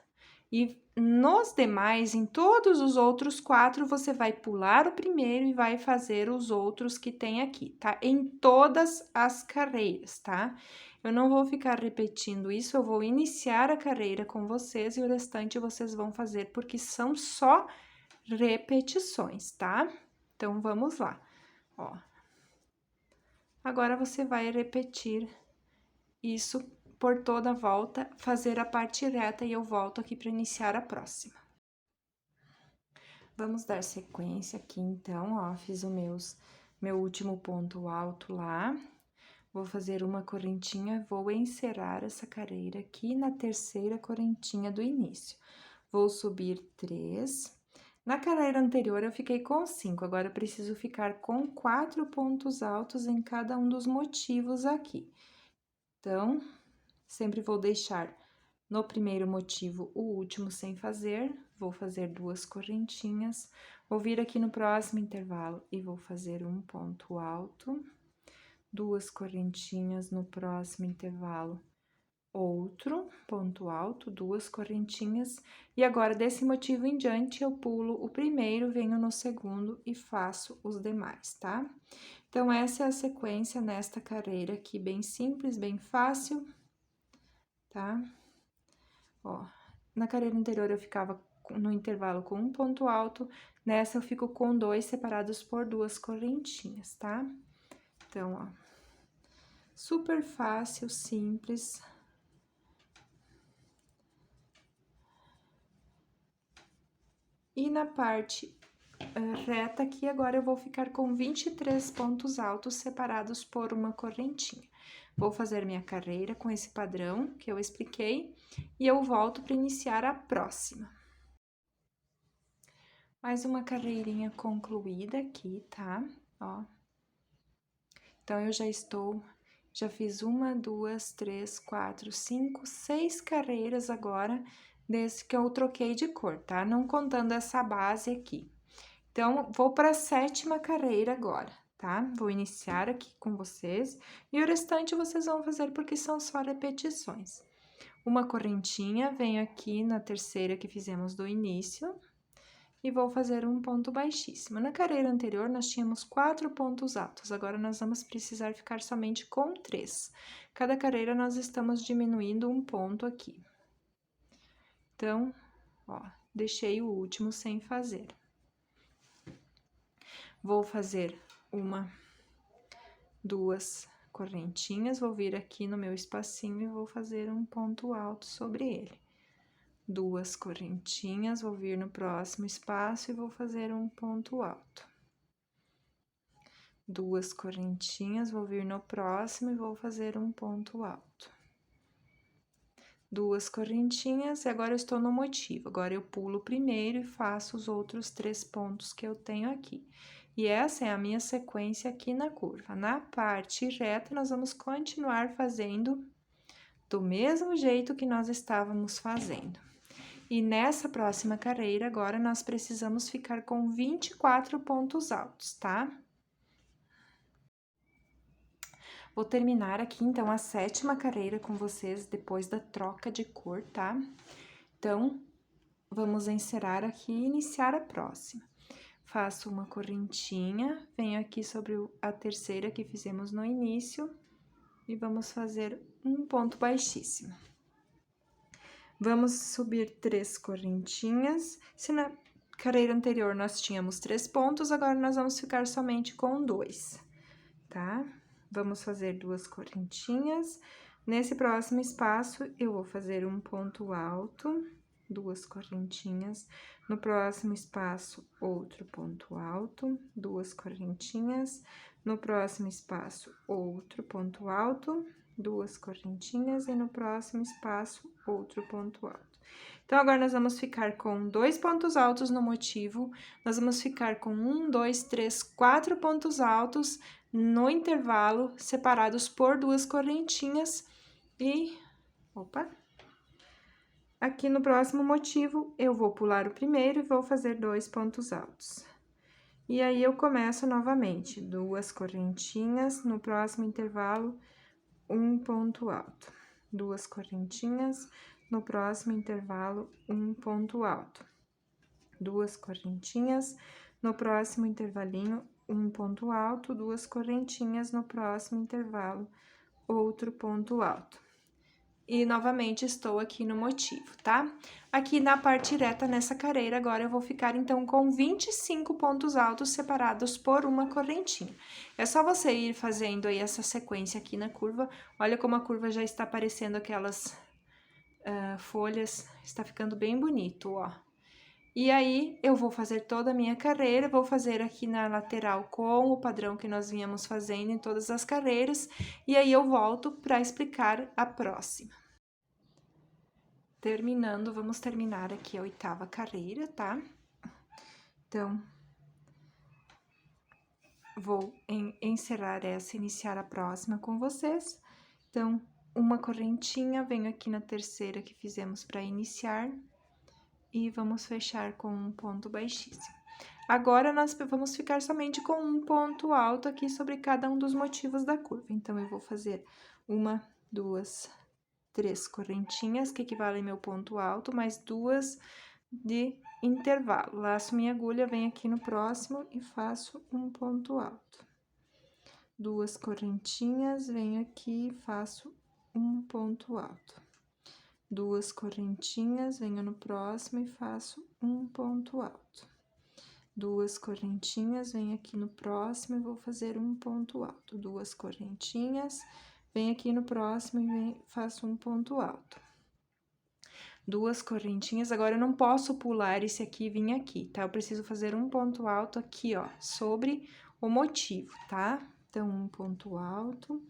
S1: E nos demais, em todos os outros 4, você vai pular o primeiro e vai fazer os outros que tem aqui, tá? Em todas as carreiras, tá? Eu não vou ficar repetindo isso, eu vou iniciar a carreira com vocês e o restante vocês vão fazer, porque são só repetições, tá? Então, vamos lá, ó. Agora, você vai repetir isso por toda a volta, fazer a parte reta e eu volto aqui para iniciar a próxima. Vamos dar sequência aqui, então, ó, fiz meu último ponto alto lá. Vou fazer uma correntinha, vou encerrar essa carreira aqui na terceira correntinha do início. Vou subir 3. Na carreira anterior, eu fiquei com 5, agora eu preciso ficar com 4 pontos altos em cada um dos motivos aqui. Então, sempre vou deixar no primeiro motivo o último sem fazer, vou fazer 2 correntinhas, vou vir aqui no próximo intervalo e vou fazer um ponto alto, 2 correntinhas no próximo intervalo, outro ponto alto, 2 correntinhas, e agora desse motivo em diante eu pulo o primeiro, venho no segundo e faço os demais, tá? Então, essa é a sequência nesta carreira aqui, bem simples, bem fácil, tá? Ó, na carreira anterior eu ficava no intervalo com um ponto alto, nessa eu fico com 2 separados por 2 correntinhas, tá? Então, ó, super fácil, simples. E na parte reta aqui, agora eu vou ficar com 23 pontos altos separados por uma correntinha. Vou fazer minha carreira com esse padrão que eu expliquei e eu volto para iniciar a próxima. Mais uma carreirinha concluída aqui, tá? Ó. Então, eu já fiz 1, 2, 3, 4, 5, 6 carreiras agora, desde que eu troquei de cor, tá? Não contando essa base aqui. Então, vou para a 7ª carreira agora, tá? Vou iniciar aqui com vocês e o restante vocês vão fazer porque são só repetições. Uma correntinha, venho aqui na terceira que fizemos do início e vou fazer um ponto baixíssimo. Na carreira anterior, nós tínhamos 4 pontos altos, agora nós vamos precisar ficar somente com 3. Cada carreira, nós estamos diminuindo um ponto aqui. Então, ó, deixei o último sem fazer. Vou fazer 1, 2 correntinhas, vou vir aqui no meu espacinho e vou fazer um ponto alto sobre ele. 2 correntinhas, vou vir no próximo espaço e vou fazer um ponto alto. 2 correntinhas, vou vir no próximo e vou fazer um ponto alto. 2 correntinhas, e agora eu estou no motivo. Agora, eu pulo primeiro e faço os outros 3 pontos que eu tenho aqui. E essa é a minha sequência aqui na curva. Na parte reta, nós vamos continuar fazendo do mesmo jeito que nós estávamos fazendo. E nessa próxima carreira, agora, nós precisamos ficar com 24 pontos altos, tá? Vou terminar aqui, então, a 7ª carreira com vocês, depois da troca de cor, tá? Então, vamos encerrar aqui e iniciar a próxima. faço uma correntinha, venho aqui sobre a terceira que fizemos no início e vamos fazer um ponto baixíssimo. Vamos subir 3 correntinhas. Se na carreira anterior nós tínhamos 3 pontos, agora nós vamos ficar somente com 2, tá? Vamos fazer 2 correntinhas. Nesse próximo espaço, eu vou fazer um ponto alto, 2 correntinhas. No próximo espaço, outro ponto alto, 2 correntinhas. No próximo espaço, outro ponto alto, 2 correntinhas. E no próximo espaço, outro ponto alto. Então, agora nós vamos ficar com 2 pontos altos no motivo, nós vamos ficar com 1, 2, 3, 4 pontos altos no intervalo, separados por 2 correntinhas. E, aqui no próximo motivo, eu vou pular o primeiro e vou fazer 2 pontos altos. E aí, eu começo novamente, 2 correntinhas, no próximo intervalo, 1 ponto alto. 2 correntinhas, no próximo intervalo, 1 ponto alto. 2 correntinhas, no próximo intervalinho, 1 ponto alto, 2 correntinhas, no próximo intervalo, outro ponto alto. E, novamente, estou aqui no motivo, tá? Aqui na parte reta, nessa carreira, agora eu vou ficar, então, com 25 pontos altos separados por uma correntinha. É só você ir fazendo aí essa sequência aqui na curva. Olha como a curva já está aparecendo aquelas folhas, está ficando bem bonito, ó. E aí, eu vou fazer toda a minha carreira, vou fazer aqui na lateral com o padrão que nós vínhamos fazendo em todas as carreiras, e aí eu volto para explicar a próxima. Terminando, vamos terminar aqui a 8ª carreira, tá? Então, vou encerrar essa e iniciar a próxima com vocês. Então, uma correntinha, venho aqui na terceira que fizemos para iniciar. E vamos fechar com um ponto baixíssimo. Agora, nós vamos ficar somente com um ponto alto aqui sobre cada um dos motivos da curva. Então, eu vou fazer 1, 2, 3 correntinhas, que equivalem ao meu ponto alto, mais 2 de intervalo. Laço minha agulha, venho aqui no próximo e faço um ponto alto. 2 correntinhas, venho aqui e faço um ponto alto. 2 correntinhas, venho no próximo e faço um ponto alto. 2 correntinhas, venho aqui no próximo e vou fazer um ponto alto. 2 correntinhas, venho aqui no próximo e faço um ponto alto. 2 correntinhas, agora eu não posso pular esse aqui e vir aqui, tá? Eu preciso fazer um ponto alto aqui, ó, sobre o motivo, tá? Então, um ponto alto.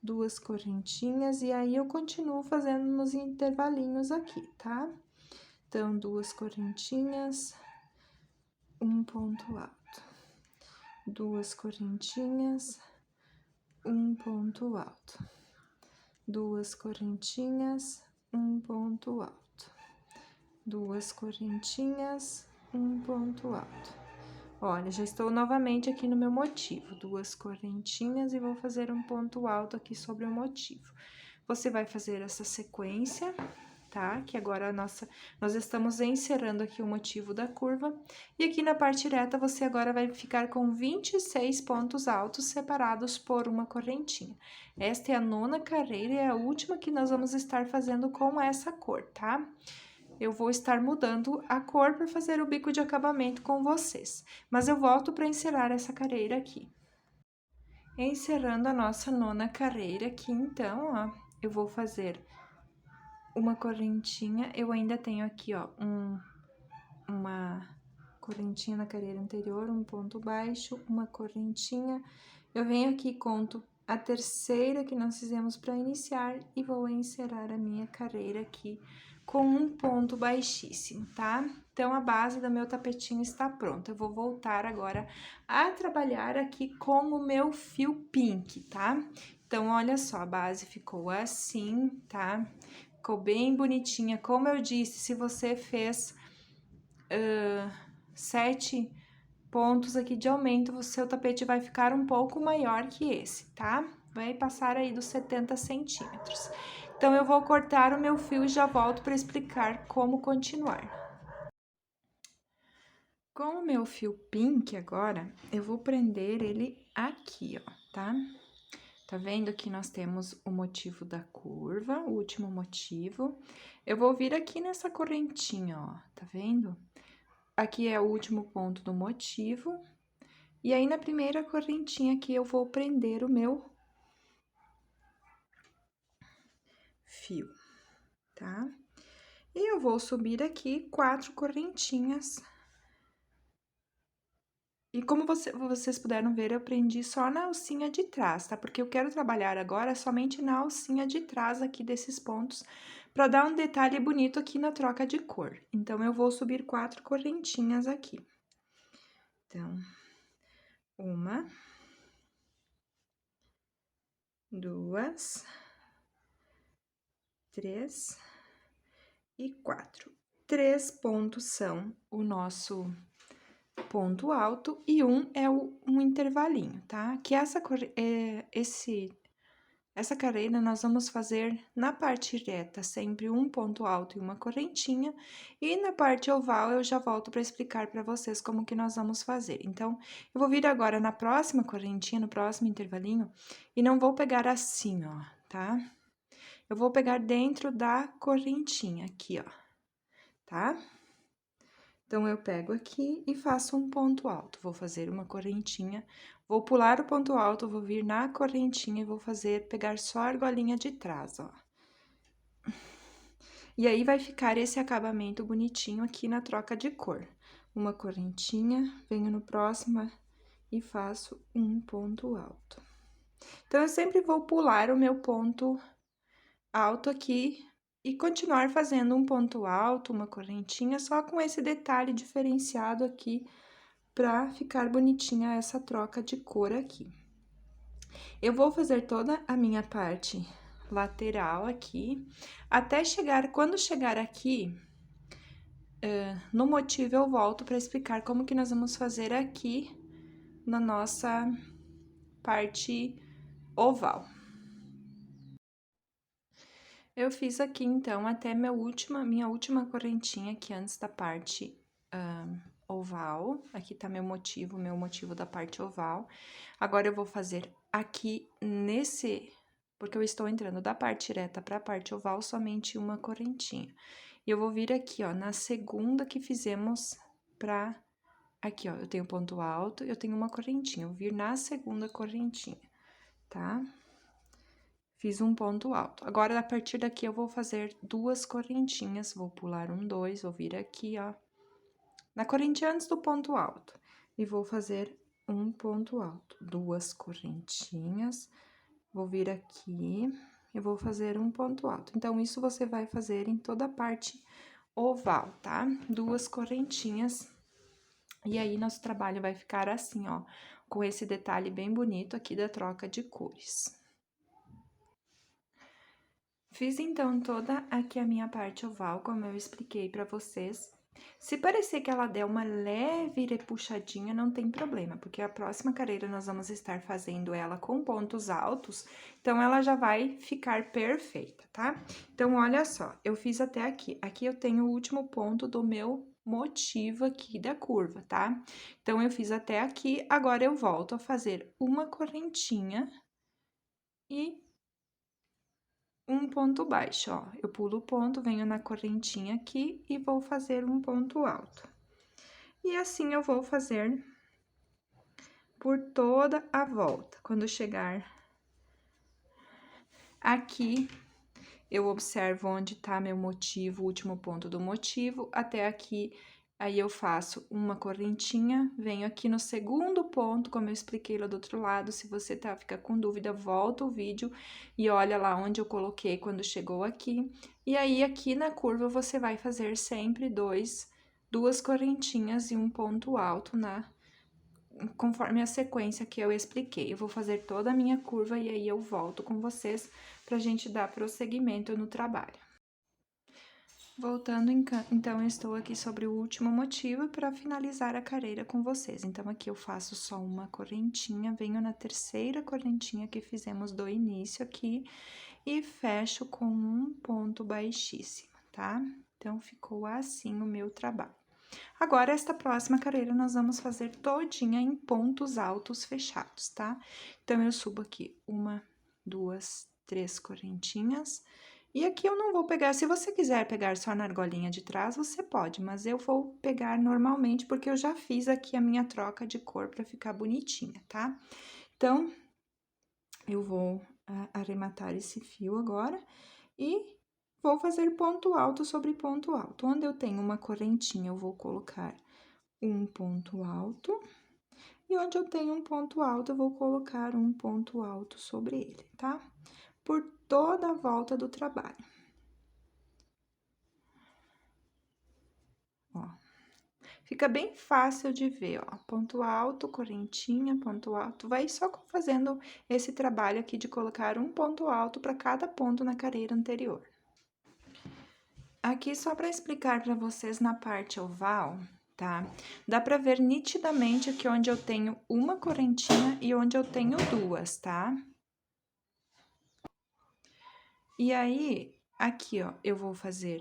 S1: 2 correntinhas, e aí eu continuo fazendo nos intervalinhos aqui, tá? Então, 2 correntinhas, um ponto alto. 2 correntinhas, um ponto alto. 2 correntinhas, um ponto alto. 2 correntinhas, um ponto alto. Olha, já estou novamente aqui no meu motivo, 2 correntinhas e vou fazer um ponto alto aqui sobre o motivo. Você vai fazer essa sequência, tá? Que agora nós estamos encerrando aqui o motivo da curva. E aqui na parte reta, você agora vai ficar com 26 pontos altos separados por uma correntinha. Esta é a 9ª carreira e é a última que nós vamos estar fazendo com essa cor, tá? Eu vou estar mudando a cor para fazer o bico de acabamento com vocês. Mas eu volto para encerrar essa carreira aqui. Encerrando a nossa 9ª carreira aqui, então, ó, eu vou fazer uma correntinha. Eu ainda tenho aqui, ó, uma correntinha na carreira anterior, um ponto baixo, uma correntinha. Eu venho aqui, conto a terceira que nós fizemos para iniciar e vou encerrar a minha carreira aqui com um ponto baixíssimo, tá? Então, a base do meu tapetinho está pronta. Eu vou voltar agora a trabalhar aqui com o meu fio pink, tá? Então, olha só, a base ficou assim, tá? Ficou bem bonitinha. Como eu disse, se você fez 7 pontos aqui de aumento, o seu tapete vai ficar um pouco maior que esse, tá? Vai passar aí dos 70 centímetros. Então, eu vou cortar o meu fio e já volto para explicar como continuar. Com o meu fio pink agora, eu vou prender ele aqui, ó, tá? Tá vendo que nós temos o motivo da curva, o último motivo. Eu vou vir aqui nessa correntinha, ó, tá vendo? Aqui é o último ponto do motivo. E aí, na primeira correntinha aqui, eu vou prender o meu fio, tá? E eu vou subir aqui 4 correntinhas. E como vocês puderam ver, eu prendi só na alcinha de trás, tá? Porque eu quero trabalhar agora somente na alcinha de trás aqui desses pontos, para dar um detalhe bonito aqui na troca de cor. Então, eu vou subir 4 correntinhas aqui. Então, 1, 2, 3 e 4. 3 pontos são o nosso ponto alto e um é um intervalinho, tá? Que essa carreira nós vamos fazer na parte reta, sempre um ponto alto e uma correntinha, e na parte oval eu já volto para explicar para vocês como que nós vamos fazer. Então, eu vou vir agora na próxima correntinha, no próximo intervalinho, e não vou pegar assim, ó, tá? Eu vou pegar dentro da correntinha aqui, ó, tá? Então, eu pego aqui e faço um ponto alto. Vou fazer uma correntinha, vou pular o ponto alto, vou vir na correntinha e vou pegar só a argolinha de trás, ó. E aí, vai ficar esse acabamento bonitinho aqui na troca de cor. Uma correntinha, venho no próximo e faço um ponto alto. Então, eu sempre vou pular o meu ponto alto aqui e continuar fazendo um ponto alto, uma correntinha, só com esse detalhe diferenciado aqui, pra ficar bonitinha essa troca de cor aqui. Eu vou fazer toda a minha parte lateral aqui, até chegar, quando chegar aqui, no motivo eu volto para explicar como que nós vamos fazer aqui na nossa parte oval. Eu fiz aqui, então, até minha última correntinha aqui antes da parte oval. Aqui tá meu motivo da parte oval. Agora, eu vou fazer aqui porque eu estou entrando da parte reta pra parte oval, somente uma correntinha. E eu vou vir aqui, ó, na segunda que fizemos aqui, ó, eu tenho ponto alto, eu tenho uma correntinha. Eu vou vir na segunda correntinha, tá? Fiz um ponto alto. Agora, a partir daqui, eu vou fazer 2 correntinhas, vou pular 1, 2, vou vir aqui, ó, na correntinha antes do ponto alto, e vou fazer um ponto alto, 2 correntinhas, vou vir aqui e vou fazer um ponto alto. Então, isso você vai fazer em toda a parte oval, tá? 2 correntinhas, e aí, nosso trabalho vai ficar assim, ó, com esse detalhe bem bonito aqui da troca de cores. Fiz, então, toda aqui a minha parte oval, como eu expliquei pra vocês. Se parecer que ela der uma leve repuxadinha, não tem problema, porque a próxima carreira nós vamos estar fazendo ela com pontos altos, então, ela já vai ficar perfeita, tá? Então, olha só, eu fiz até aqui. Aqui eu tenho o último ponto do meu motivo aqui da curva, tá? Então, eu fiz até aqui, agora eu volto a fazer uma correntinha e um ponto baixo, ó. Eu pulo o ponto, venho na correntinha aqui e vou fazer um ponto alto. E assim eu vou fazer por toda a volta. Quando chegar aqui, eu observo onde tá meu motivo, o último ponto do motivo, até aqui. Aí, eu faço uma correntinha, venho aqui no segundo ponto, como eu expliquei lá do outro lado. Se você fica com dúvida, volta o vídeo e olha lá onde eu coloquei quando chegou aqui. E aí, aqui na curva, você vai fazer sempre duas correntinhas e um ponto alto conforme a sequência que eu expliquei. Eu vou fazer toda a minha curva e aí eu volto com vocês pra gente dar prosseguimento no trabalho. Voltando, então, eu estou aqui sobre o último motivo para finalizar a carreira com vocês. Então, aqui eu faço só uma correntinha, venho na terceira correntinha que fizemos do início aqui e fecho com um ponto baixíssimo, tá? Então, ficou assim o meu trabalho. Agora, esta próxima carreira, nós vamos fazer todinha em pontos altos fechados, tá? Então, eu subo aqui 1, 2, 3 correntinhas. E aqui eu não vou pegar, se você quiser pegar só na argolinha de trás, você pode, mas eu vou pegar normalmente, porque eu já fiz aqui a minha troca de cor pra ficar bonitinha, tá? Então, eu vou arrematar esse fio agora e vou fazer ponto alto sobre ponto alto. Onde eu tenho uma correntinha, eu vou colocar um ponto alto. E onde eu tenho um ponto alto, eu vou colocar um ponto alto sobre ele, tá? Por toda a volta do trabalho. Ó. Fica bem fácil de ver, ó. Ponto alto, correntinha, ponto alto. Vai só fazendo esse trabalho aqui de colocar um ponto alto para cada ponto na carreira anterior. Aqui, só para explicar para vocês na parte oval, tá? Dá para ver nitidamente aqui onde eu tenho uma correntinha e onde eu tenho duas, tá? E aí, aqui, ó, eu vou fazer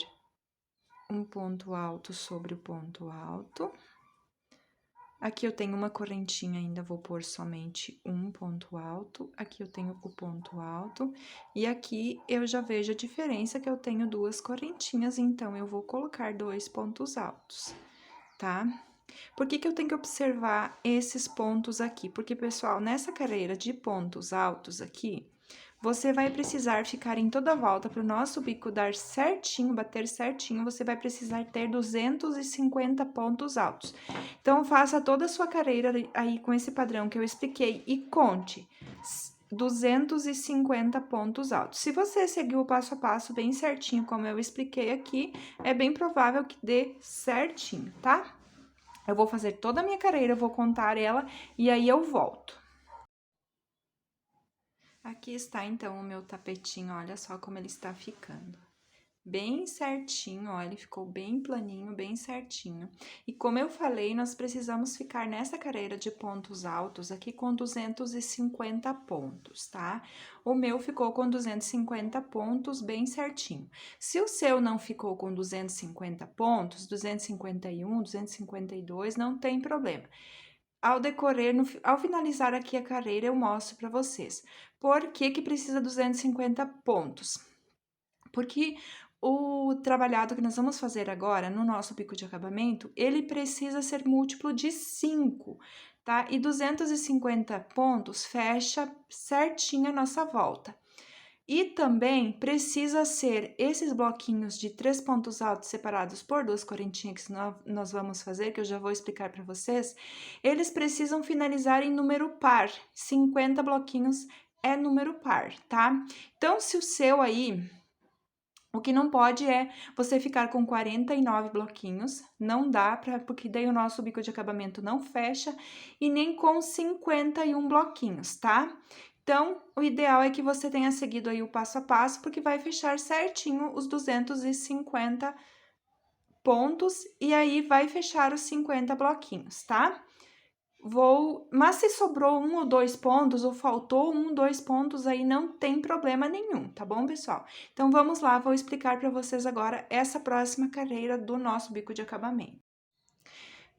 S1: um ponto alto sobre o ponto alto. Aqui eu tenho uma correntinha ainda, vou pôr somente um ponto alto. Aqui eu tenho o ponto alto. E aqui eu já vejo a diferença que eu tenho duas correntinhas, então eu vou colocar 2 pontos altos, tá? Por que que eu tenho que observar esses pontos aqui? Porque, pessoal, nessa carreira de pontos altos aqui, você vai precisar ficar em toda a volta para o nosso bico dar certinho, bater certinho, você vai precisar ter 250 pontos altos. Então, faça toda a sua carreira aí com esse padrão que eu expliquei e conte 250 pontos altos. Se você seguir o passo a passo bem certinho, como eu expliquei aqui, é bem provável que dê certinho, tá? Eu vou fazer toda a minha carreira, eu vou contar ela e aí eu volto. Aqui está, então, o meu tapetinho, olha só como ele está ficando. Bem certinho, ó, ele ficou bem planinho, bem certinho. E como eu falei, nós precisamos ficar nessa carreira de pontos altos aqui com 250 pontos, tá? O meu ficou com 250 pontos bem certinho. Se o seu não ficou com 250 pontos, 251, 252, não tem problema. Ao decorrer, ao finalizar aqui a carreira, eu mostro para vocês. Por que que precisa 250 pontos? Porque o trabalhado que nós vamos fazer agora, no nosso pico de acabamento, ele precisa ser múltiplo de 5, tá? E 250 pontos fecha certinho a nossa volta. E também precisa ser esses bloquinhos de 3 pontos altos separados por 2 correntinhas que nós vamos fazer, que eu já vou explicar para vocês, eles precisam finalizar em número par. 50 bloquinhos é número par, tá? Então, se o seu aí, o que não pode é você ficar com 49 bloquinhos, não dá, porque daí o nosso bico de acabamento não fecha, e nem com 51 bloquinhos, tá? Então, o ideal é que você tenha seguido aí o passo a passo, porque vai fechar certinho os 250 pontos, e aí vai fechar os 50 bloquinhos, tá? Mas se sobrou 1 ou 2 pontos, ou faltou 1 ou 2 pontos, aí não tem problema nenhum, tá bom, pessoal? Então, vamos lá, vou explicar para vocês agora essa próxima carreira do nosso bico de acabamento.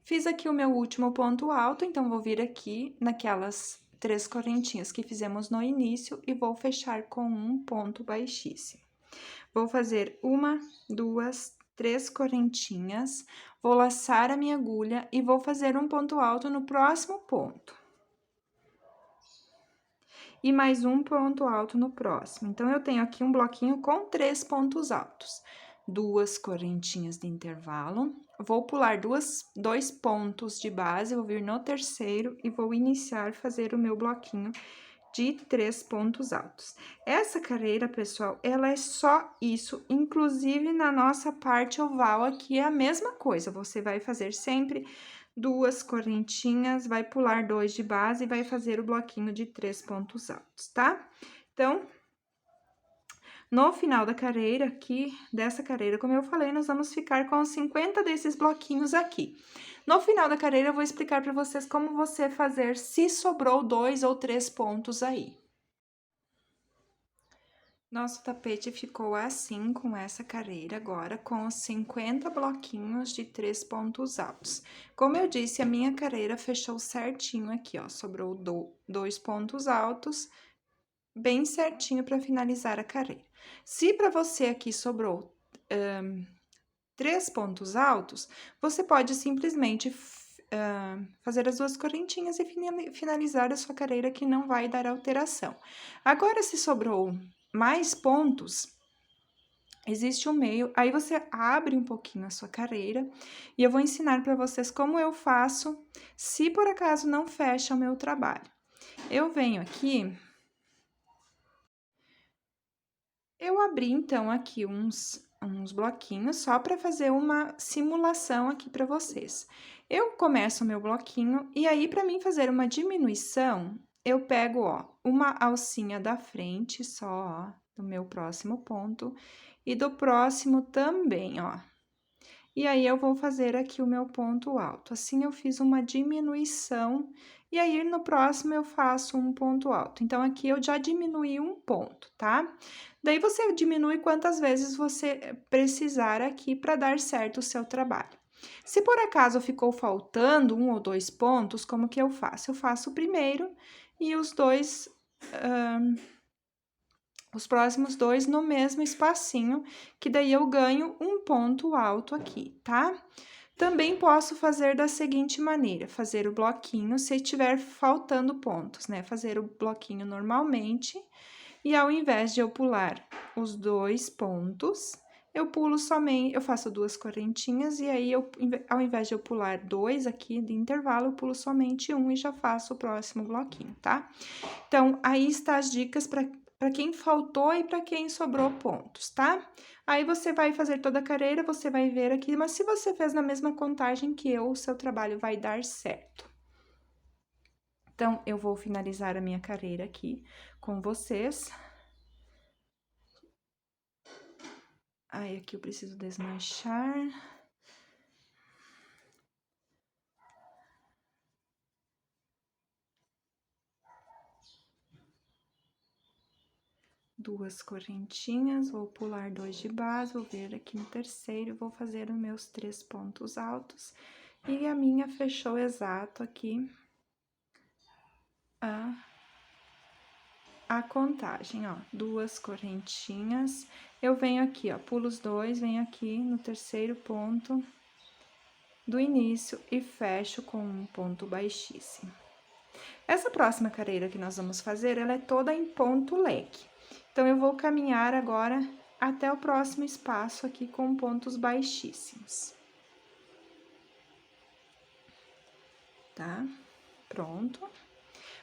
S1: Fiz aqui o meu último ponto alto, então, vou vir aqui naquelas 3 correntinhas que fizemos no início e vou fechar com um ponto baixíssimo. Vou fazer 1, 2, 3 correntinhas, vou laçar a minha agulha e vou fazer um ponto alto no próximo ponto. E mais um ponto alto no próximo. Então, eu tenho aqui um bloquinho com 3 pontos altos. 2 correntinhas de intervalo, vou pular 2 pontos de base, vou vir no terceiro e vou iniciar fazer o meu bloquinho de 3 pontos altos. Essa carreira, pessoal, ela é só isso, inclusive na nossa parte oval aqui é a mesma coisa, você vai fazer sempre 2 correntinhas, vai pular 2 de base e vai fazer o bloquinho de 3 pontos altos, tá? Então, no final da carreira aqui, dessa carreira, como eu falei, nós vamos ficar com 50 desses bloquinhos aqui. No final da carreira, eu vou explicar para vocês como você fazer se sobrou 2 ou 3 pontos aí. Nosso tapete ficou assim, com essa carreira agora, com os 50 bloquinhos de 3 pontos altos. Como eu disse, a minha carreira fechou certinho aqui, ó, sobrou 2 pontos altos, bem certinho para finalizar a carreira. Se para você aqui sobrou 3 pontos altos, você pode simplesmente fazer as 2 correntinhas e finalizar a sua carreira, que não vai dar alteração. Agora, se sobrou mais pontos, existe um meio, aí você abre um pouquinho a sua carreira e eu vou ensinar para vocês como eu faço se por acaso não fecha o meu trabalho. Eu venho aqui, eu abri então aqui uns bloquinhos só para fazer uma simulação aqui para vocês. Eu começo o meu bloquinho e aí para mim fazer uma diminuição, eu pego, ó, uma alcinha da frente só, ó, do meu próximo ponto e do próximo também, ó. E aí, eu vou fazer aqui o meu ponto alto. Assim, eu fiz uma diminuição, e aí, no próximo, eu faço um ponto alto. Então, aqui eu já diminui um ponto, tá? Daí, você diminui quantas vezes você precisar aqui para dar certo o seu trabalho. Se por acaso ficou faltando 1 ou 2 pontos, como que eu faço? Eu faço o primeiro e os próximos 2 no mesmo espacinho, que daí eu ganho um ponto alto aqui, tá? Também posso fazer da seguinte maneira, fazer o bloquinho, se tiver faltando pontos, né? Fazer o bloquinho normalmente, e ao invés de eu pular os 2 pontos, eu pulo somente, eu faço 2 correntinhas, e aí, ao invés de eu pular 2 aqui de intervalo, eu pulo somente 1 e já faço o próximo bloquinho, tá? Então, aí está as dicas para quem faltou e para quem sobrou pontos, tá? Aí, você vai fazer toda a carreira, você vai ver aqui, mas se você fez na mesma contagem que eu, o seu trabalho vai dar certo. Então, eu vou finalizar a minha carreira aqui com vocês. Aí, aqui eu preciso desmanchar. Duas correntinhas, vou pular 2 de base, vou vir aqui no terceiro, vou fazer os meus 3 pontos altos. E a minha fechou exato aqui a contagem, ó, 2 correntinhas. Eu venho aqui, ó, pulo os 2, venho aqui no terceiro ponto do início e fecho com um ponto baixíssimo. Essa próxima carreira que nós vamos fazer, ela é toda em ponto leque. Então, eu vou caminhar agora até o próximo espaço aqui com pontos baixíssimos. Tá? Pronto.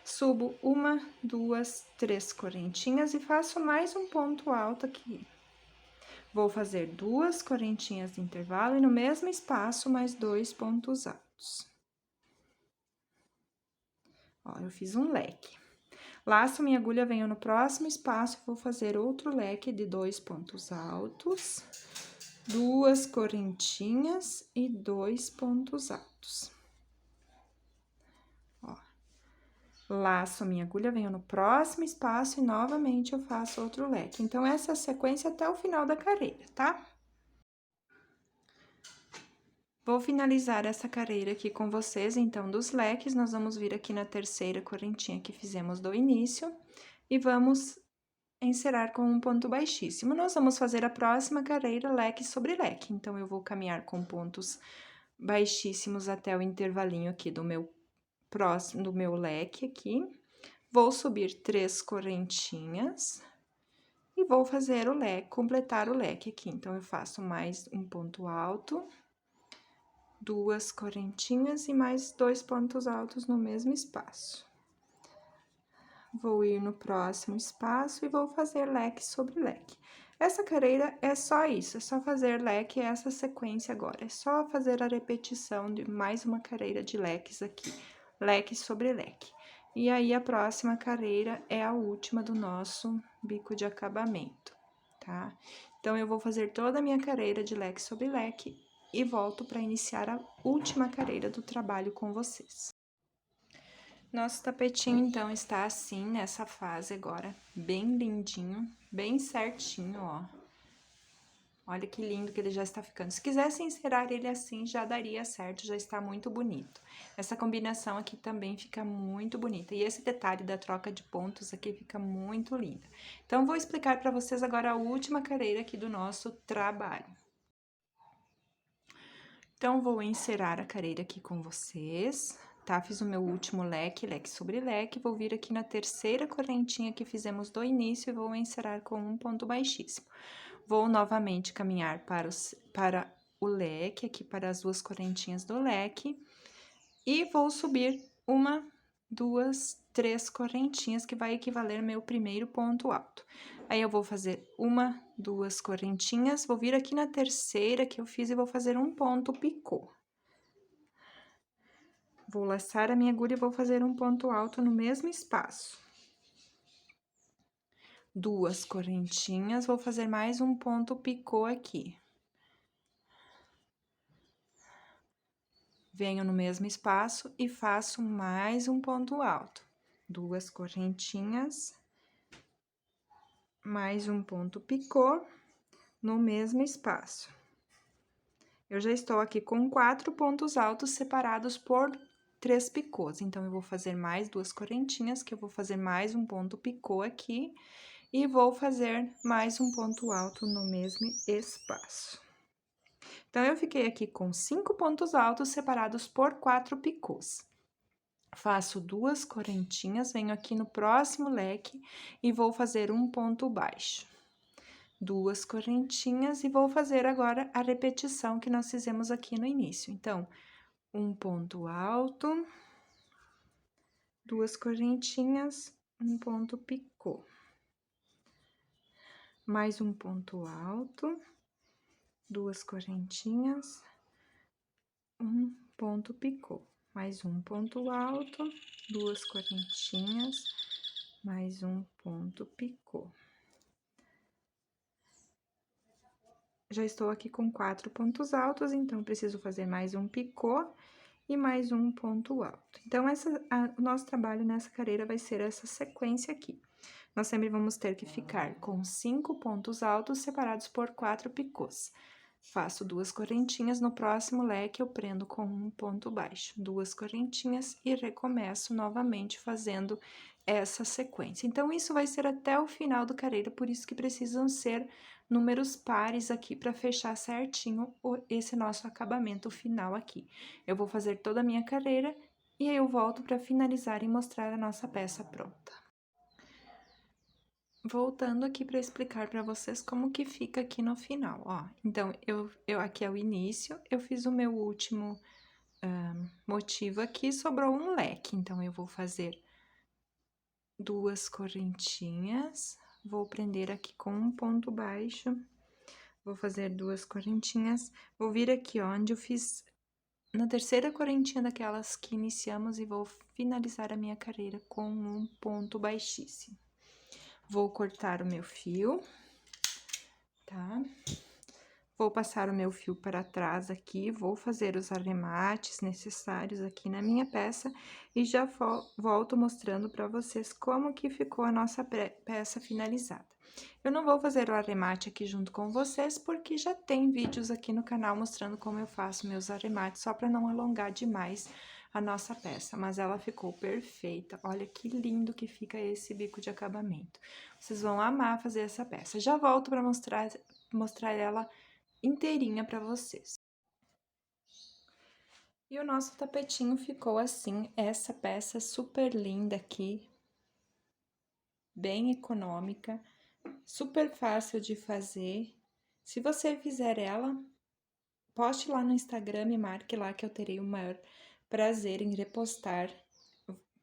S1: Subo 1, 2, 3 correntinhas e faço mais um ponto alto aqui. Vou fazer 2 correntinhas de intervalo e no mesmo espaço, mais 2 pontos altos. Ó, eu fiz um leque. Laço minha agulha, venho no próximo espaço, vou fazer outro leque de 2 pontos altos, 2 correntinhas e 2 pontos altos. Ó, laço minha agulha, venho no próximo espaço e novamente eu faço outro leque. Então, essa é a sequência até o final da carreira, tá? Vou finalizar essa carreira aqui com vocês, então, dos leques, nós vamos vir aqui na terceira correntinha que fizemos do início e vamos encerrar com um ponto baixíssimo. Nós vamos fazer a próxima carreira leque sobre leque, então, eu vou caminhar com pontos baixíssimos até o intervalinho aqui do meu leque aqui. Vou subir 3 correntinhas e vou fazer o leque, completar o leque aqui. Então, eu faço mais um ponto alto, 2 correntinhas e mais 2 pontos altos no mesmo espaço. Vou ir no próximo espaço e vou fazer leque sobre leque. Essa carreira é só isso, é só fazer leque, essa sequência agora. É só fazer a repetição de mais uma carreira de leques aqui, leque sobre leque. E aí, a próxima carreira é a última do nosso bico de acabamento, tá? Então, eu vou fazer toda a minha carreira de leque sobre leque e volto para iniciar a última carreira do trabalho com vocês. Nosso tapetinho, então, está assim, nessa fase agora, bem lindinho, bem certinho, ó. Olha que lindo que ele já está ficando. Se quisesse encerar ele assim, já daria certo, já está muito bonito. Essa combinação aqui também fica muito bonita. E esse detalhe da troca de pontos aqui fica muito linda. Então, vou explicar para vocês agora a última careira aqui do nosso trabalho. Então, vou encerar a careira aqui com vocês, tá? Fiz o meu último leque, leque sobre leque, vou vir aqui na terceira correntinha que fizemos do início e vou encerar com um ponto baixíssimo. Vou novamente caminhar para o leque, aqui para as duas correntinhas do leque, e vou subir uma, duas, três correntinhas, que vai equivaler ao meu primeiro ponto alto. Aí, eu vou fazer uma, duas correntinhas, vou vir aqui na terceira que eu fiz e vou fazer um ponto picô. Vou laçar a minha agulha e vou fazer um ponto alto no mesmo espaço. Duas correntinhas, vou fazer mais um ponto picô aqui. Venho no mesmo espaço e faço mais um ponto alto. Duas correntinhas, mais um ponto picô no mesmo espaço. Eu já estou aqui com 4 pontos altos separados por 3 picôs. Então, eu vou fazer mais 2 correntinhas, que eu vou fazer mais um ponto picô aqui. E vou fazer mais um ponto alto no mesmo espaço. Então, eu fiquei aqui com 5 pontos altos separados por 4 picôs. Faço 2 correntinhas, venho aqui no próximo leque e vou fazer um ponto baixo. 2 correntinhas e vou fazer agora a repetição que nós fizemos aqui no início. Então, um ponto alto, 2 correntinhas, um ponto picô. Mais um ponto alto, 2 correntinhas, um ponto picô. Mais um ponto alto, 2 correntinhas, mais um ponto picô. Já estou aqui com 4 pontos altos, então, preciso fazer mais um picô e mais um ponto alto. Então, o nosso trabalho nessa careira vai ser essa sequência aqui. Nós sempre vamos ter que ficar com 5 pontos altos separados por 4 picôs. Faço 2 correntinhas, no próximo leque eu prendo com um ponto baixo. 2 correntinhas e recomeço novamente fazendo essa sequência. Então, isso vai ser até o final do careira, por isso que precisam ser números pares aqui para fechar certinho esse nosso acabamento final aqui. Eu vou fazer toda a minha carreira e aí eu volto para finalizar e mostrar a nossa peça pronta. Voltando aqui para explicar para vocês como que fica aqui no final, ó. Então, aqui é o início, eu fiz o meu último motivo aqui, sobrou um leque. Então, eu vou fazer 2 correntinhas, vou prender aqui com um ponto baixo, vou fazer 2 correntinhas, vou vir aqui, ó, onde eu fiz na terceira correntinha daquelas que iniciamos e vou finalizar a minha carreira com um ponto baixíssimo. Vou cortar o meu fio, tá? Vou passar o meu fio para trás aqui, vou fazer os arremates necessários aqui na minha peça e já volto mostrando para vocês como que ficou a nossa peça finalizada. Eu não vou fazer o arremate aqui junto com vocês, porque já tem vídeos aqui no canal mostrando como eu faço meus arremates, só para não alongar demais a nossa peça, mas ela ficou perfeita. Olha que lindo que fica esse bico de acabamento. Vocês vão amar fazer essa peça. Já volto para mostrar ela inteirinha para vocês. E o nosso tapetinho ficou assim, essa peça super linda aqui, bem econômica, super fácil de fazer. Se você fizer ela, poste lá no Instagram e marque lá que eu terei o maior prazer em repostar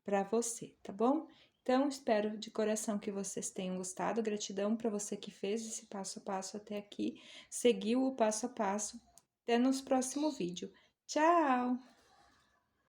S1: para você, tá bom? Então, espero de coração que vocês tenham gostado. Gratidão para você que fez esse passo a passo até aqui, seguiu o passo a passo. Até nos próximo vídeo. Tchau!